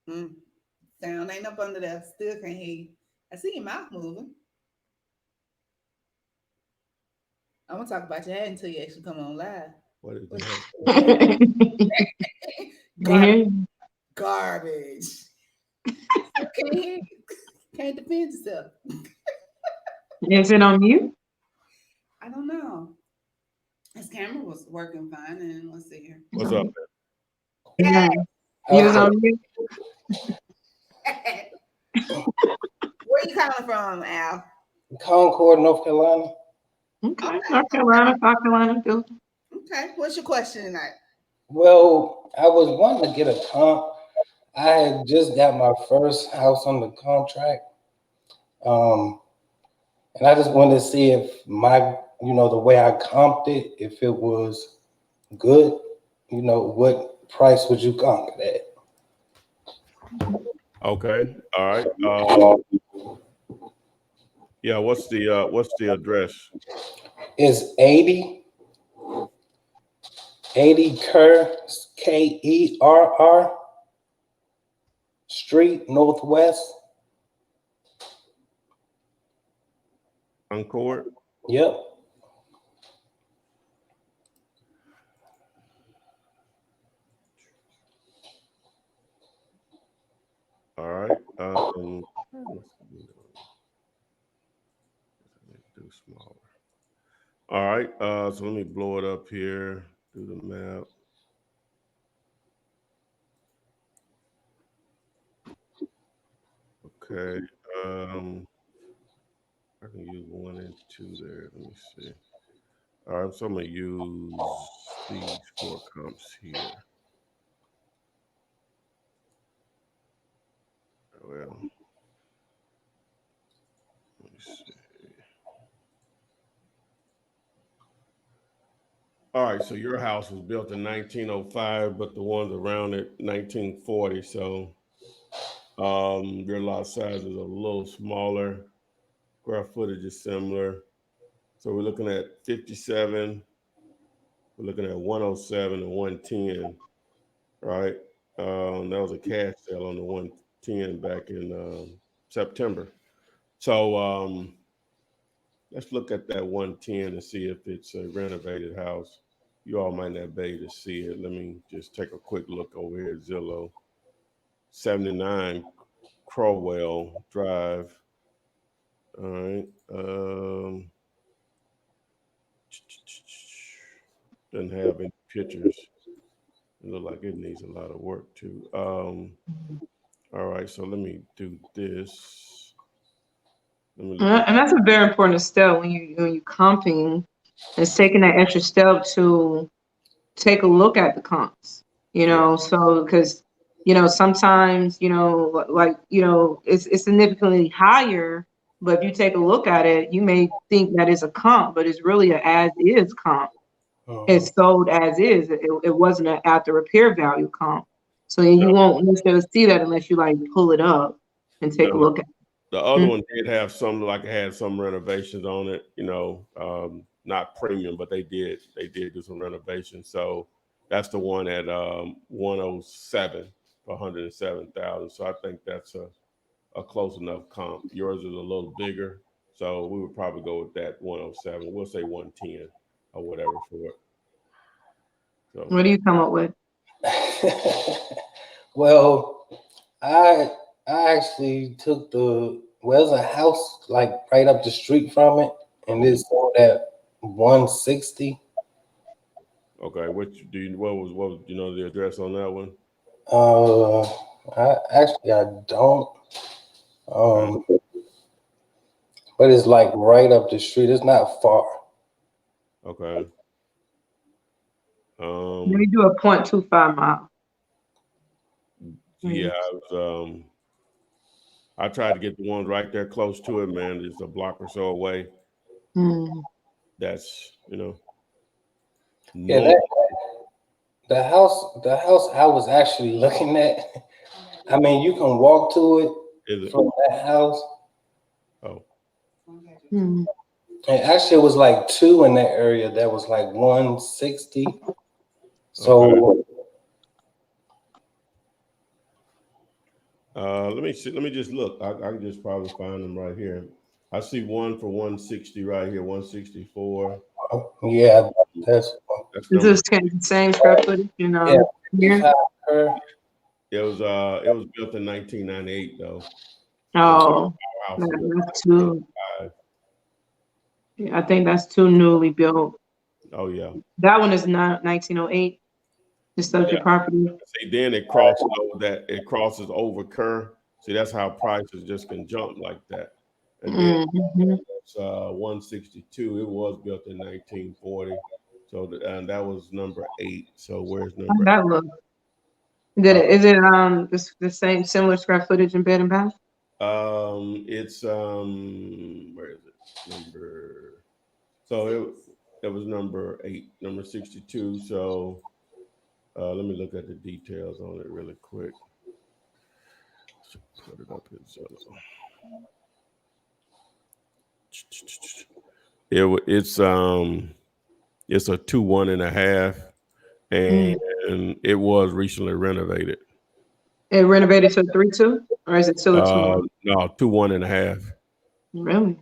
you. Sound ain't up under there. Still can't hear you. I see your mouth moving. I'm gonna talk about your hat until you actually come on live. What is that? Garbage. Garbage. Can't hear you. Can't defend yourself. Is it on mute? I don't know. His camera was working fine, and let's see here. What's up, Yeah. You was on mute? Where you calling from, Al? Concord, North Carolina. Okay. North Carolina, South Carolina, too. Okay. What's your question tonight? Well, I was wanting to get a comp. I had just got my first house on the contract. And I just wanted to see if the way I comped it, if it was good, what price would you comp it at? Okay. All right. Yeah. What's the address? It's 80 Kerr, Kerr Street, Northwest. Concord. Yep. do smaller. All right, so let me blow it up here, do the map. Okay, I can use 1 and 2 there. Let me see. All right, so I'm gonna use these 4 comps here. Well, let me see. All right, so your house was built in 1905, but the ones around it 1940. So your lot size is a little smaller. Square footage is similar. So we're looking at 57. We're looking at 107 and 110, right? That was a cash sale on the 110 back in September. So let's look at that 110 and see if it's a renovated house. You all might not be able to see it. Let me just take a quick look over here at Zillow. 79 Crowell Drive. All right. Doesn't have any pictures. It looks like it needs a lot of work too. All right, so let me do this. Let me look at And that's a very important step when you comping, is taking that extra step to take a look at the comps. So because sometimes like it's significantly higher, but if you take a look at it, you may think that it's a comp, but it's really an as is comp. It's sold as is. It wasn't an after repair value comp. So you won't necessarily see that unless you like pull it up and take a look at it. the other one did have some, like it had some renovations on it, not premium, but they did do some renovations. So that's the one at 107 for 107,000. So I think that's a close enough comp. Yours is a little bigger, so we would probably go with that 107. We'll say 110 or whatever for it. So What do you come up with? Well, I actually took there's a house like right up the street from it, and it's sold at 160. okay, what was the address on that one? I don't. But it's like right up the street. It's not far. Okay. Let me do a 0.25 mile. Yeah, I tried to get the ones right there close to it, man. Just a block or so away. That's Yeah, the house I was actually looking at. I mean, you can walk to it from that house. Oh. And actually, it was like 2 in that area that was like 160. So let me see. Let me just look. I can just probably find them right here. I see one for 160 right here, 164. yeah, that's Is the same square footage, yeah. here? It was built in 1998 though. Oh, that's too. I think that's too newly built. Oh yeah. That one is not 1908. The subject property. See, then it crosses over that. It crosses over Kerr. See, that's how prices just can jump like that. And then it's 162. It was built in 1940. So and that was number 8. So where's number? That look. Is it the same similar square footage in bed and bath? It's where is it? Number. So it was number 8, number 62. So let me look at the details on it really quick. Put it up in Zillow. It's a 2 1.5, and it was recently renovated. It renovated to a 3-2, or is it still a 2-1? No, 2 1.5. Really?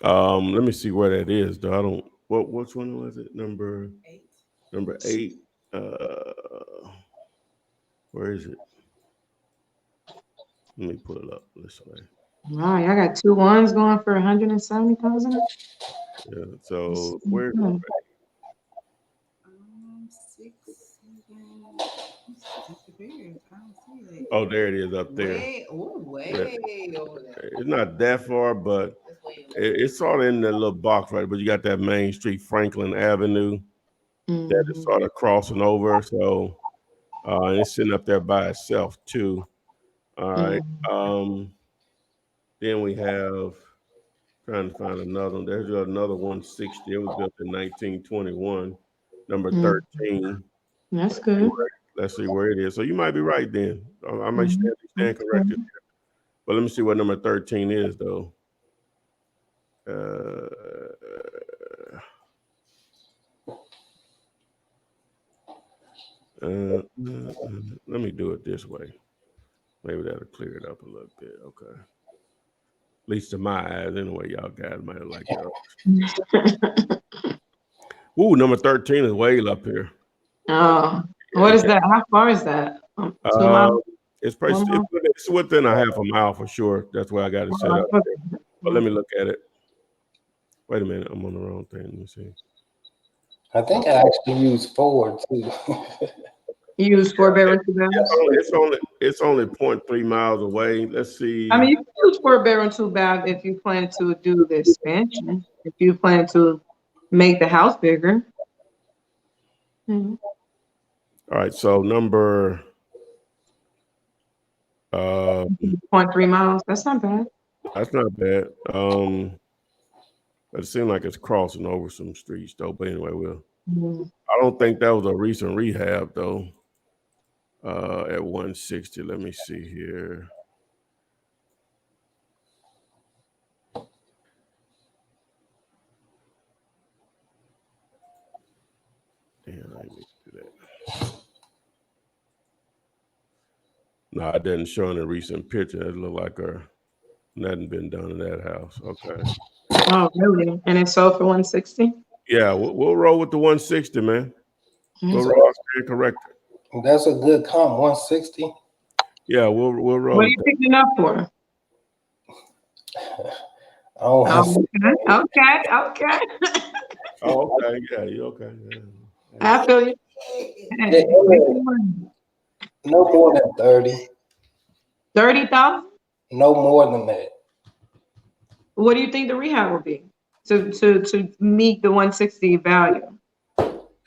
Let me see where that is, though. I don't. Which one was it? Number 8. Where is it? Let me pull it up this way. Wow, I got 2 ones going for 170,000. Yeah. So where? Six, seven. Disappears. I don't see it. Oh, there it is up there. Way over there. It's not that far, but it's sort of in that little box, right? But you got that Main Street, Franklin Avenue, that is sort of crossing over. So, and it's sitting up there by itself too. All right. Then we have trying to find another one. There's another 160. It was built in 1921, number 13. That's good. Let's see where it is. So you might be right then. I might stand corrected. But let me see what number 13 is, though. Let me do it this way. Maybe that'll clear it up a little bit. Okay. At least to my eyes, anyway. Y'all guys might like that. Ooh, number 13 is way up here. Oh, what is that? How far is that? 2 miles? It's within a half a mile for sure. That's where I got it set up. But let me look at it. Wait a minute, I'm on the wrong thing. Let me see. I think I actually used 4 too. You use 4-bedroom, 2-bath? It's only 0.3 miles away. Let's see. I mean, you can use 4-bedroom, 2-bath if you plan to do the expansion. If you plan to make the house bigger. All right, so number 0.3 miles. That's not bad. That's not bad. But it seemed like it's crossing over some streets though. But anyway, I don't think that was a recent rehab though. At 160. Let me see here. Damn, I need to do that. No, I didn't show in a recent picture. It looked like nothing been done in that house. Okay. Oh, really? And it sold for 160? Yeah, we'll roll with the 160, man. We'll roll. Stand corrected. That's a good comp, 160. Yeah, we'll roll. What are you picking up for? Okay. Oh, okay. Yeah, you okay? Yeah. I feel you. No more than 30. 30,000? No more than that. What do you think the rehab will be to meet the 160 value?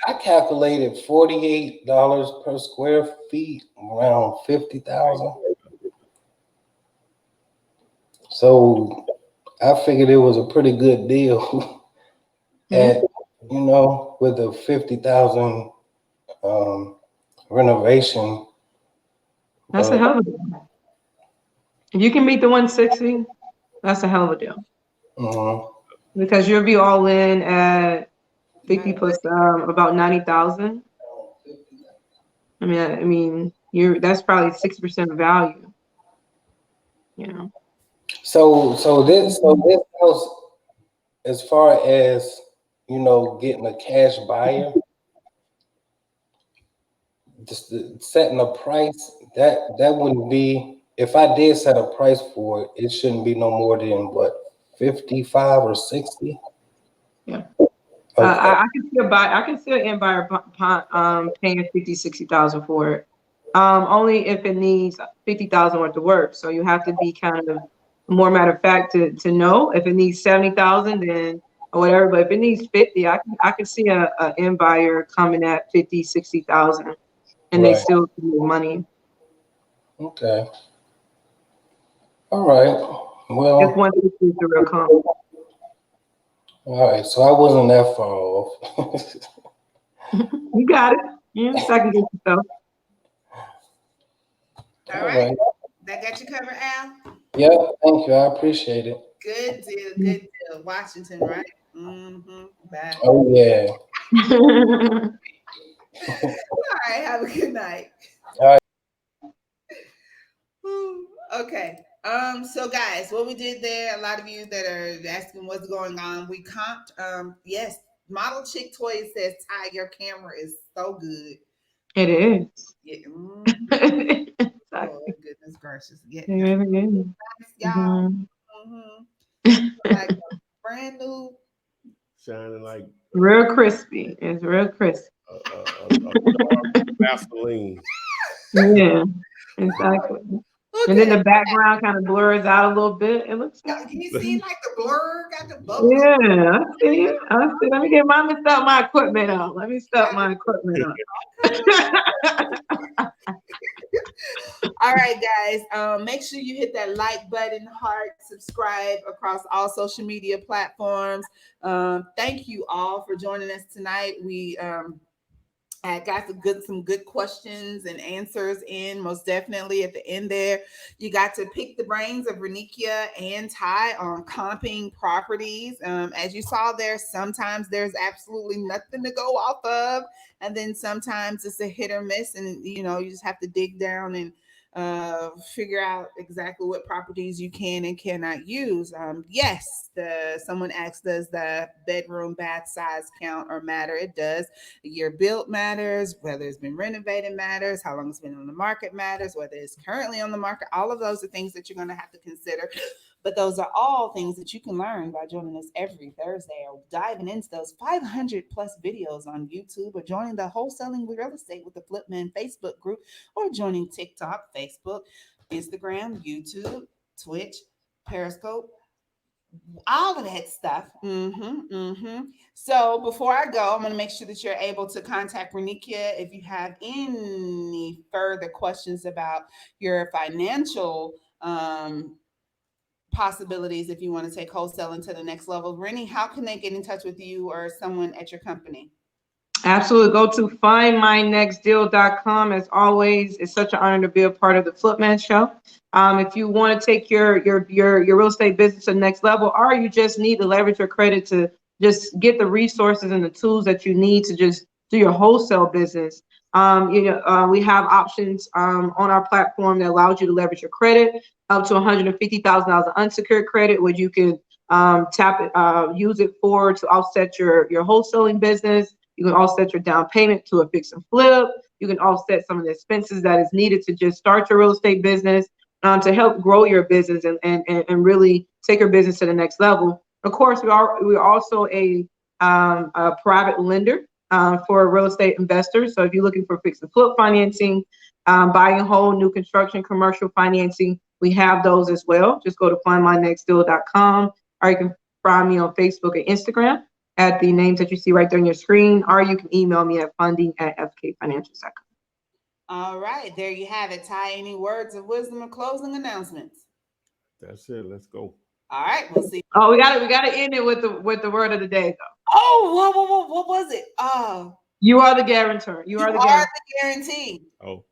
I calculated $48 per square feet, around 50,000. So I figured it was a pretty good deal. And with the 50,000 renovation. That's a hell of a deal. If you can meet the 160, that's a hell of a deal. Because you'll be all in at 50 plus about 90,000. I mean, that's probably 6% value. So this house, as far as getting a cash buyer, just setting a price that wouldn't be. If I did set a price for it, it shouldn't be no more than what, 55 or 60. Yeah. Okay. I can see an end buyer paying 50, 60,000 for it. Only if it needs 50,000 worth of work. So you have to be kind of more matter of fact to know if it needs 70,000 then or whatever. But if it needs 50, I can see a end buyer coming at 50, 60,000, and they still need money. Okay. All right. Well, Just 160 is the real comp. All right, so I wasn't that far off. You got it. You second guess yourself. All right. That got you covered, Al? Yeah, thank you. I appreciate it. Good deal. Good deal. Washington, right? Bye. Oh, yeah. All right. Have a good night. All right. Okay. So guys, what we did there, a lot of you that are asking what's going on, we comped. Yes, Model Chick Toys says, Ty, your camera is so good. It is. Yeah. Exactly. Oh, goodness. goodness gracious. Yeah, Yeah. y'all. Mhm. Like brand new. Shining like Real crispy. It's real crispy. Vaseline. Yeah, exactly. Look And then at the background kind of blurs out a little bit. It looks it. nice. Can you see like the blur? Got the bubbles. Yeah, I see it. I see. Let me get step my equipment up. Let me step my equipment up. All right, guys. Make sure you hit that like button, heart, subscribe across all social media platforms. Thank you all for joining us tonight. We I got some good questions and answers in, most definitely at the end there. You got to pick the brains of Renikia and Ty on comping properties. As you saw there, sometimes there's absolutely nothing to go off of, and then sometimes it's a hit or miss, and you just have to dig down and figure out exactly what properties you can and cannot use. Yes, someone asked, does the bedroom bath size count or matter? It does. The year built matters, whether it's been renovated matters, how long it's been on the market matters, whether it's currently on the market. All of those are things that you're going to have to consider. But those are all things that you can learn by joining us every Thursday or diving into those 500 plus videos on YouTube, or joining the Wholesaling with Real Estate with the Flipman Facebook group, or joining TikTok, Facebook, Instagram, YouTube, Twitch, Periscope, all of that stuff. So before I go, I'm going to make sure that you're able to contact Renikia if you have any further questions about your financial possibilities, if you want to take wholesaling to the next level. Rennie, how can they get in touch with you or someone at your company? Absolutely. Go to findmynextdeal.com. As always, it's such an honor to be a part of the Flipman Show. If you want to take your real estate business to the next level, or you just need to leverage your credit to just get the resources and the tools that you need to just do your wholesale business, we have options on our platform that allows you to leverage your credit up to $150,000 of unsecured credit, where you can use it to offset your wholesaling business. You can offset your down payment to a fix and flip. You can offset some of the expenses that is needed to just start your real estate business, to help grow your business and really take your business to the next level. Of course, we're also a private lender for real estate investors. So if you're looking for fix and flip financing, buying whole, new construction, commercial financing, we have those as well. Just go to findmynextdeal.com, or you can find me on Facebook and Instagram at the names that you see right there on your screen, or you can email me at funding@fkfinancials.com. All right, there you have it. Ty, any words of wisdom or closing announcements? That's it. Let's go. All right, we'll see. Oh, we gotta end it with the word of the day, though. Oh, what was it? You are the guarantor. You are the guarantee. Oh.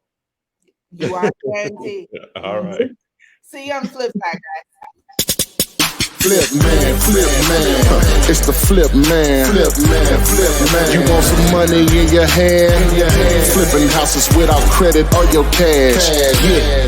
You are the guarantee. All right. See you on the flip side, guys. Flip man, it's the flip man. You want some money in your hand? Flipping houses without credit or your cash. Yeah.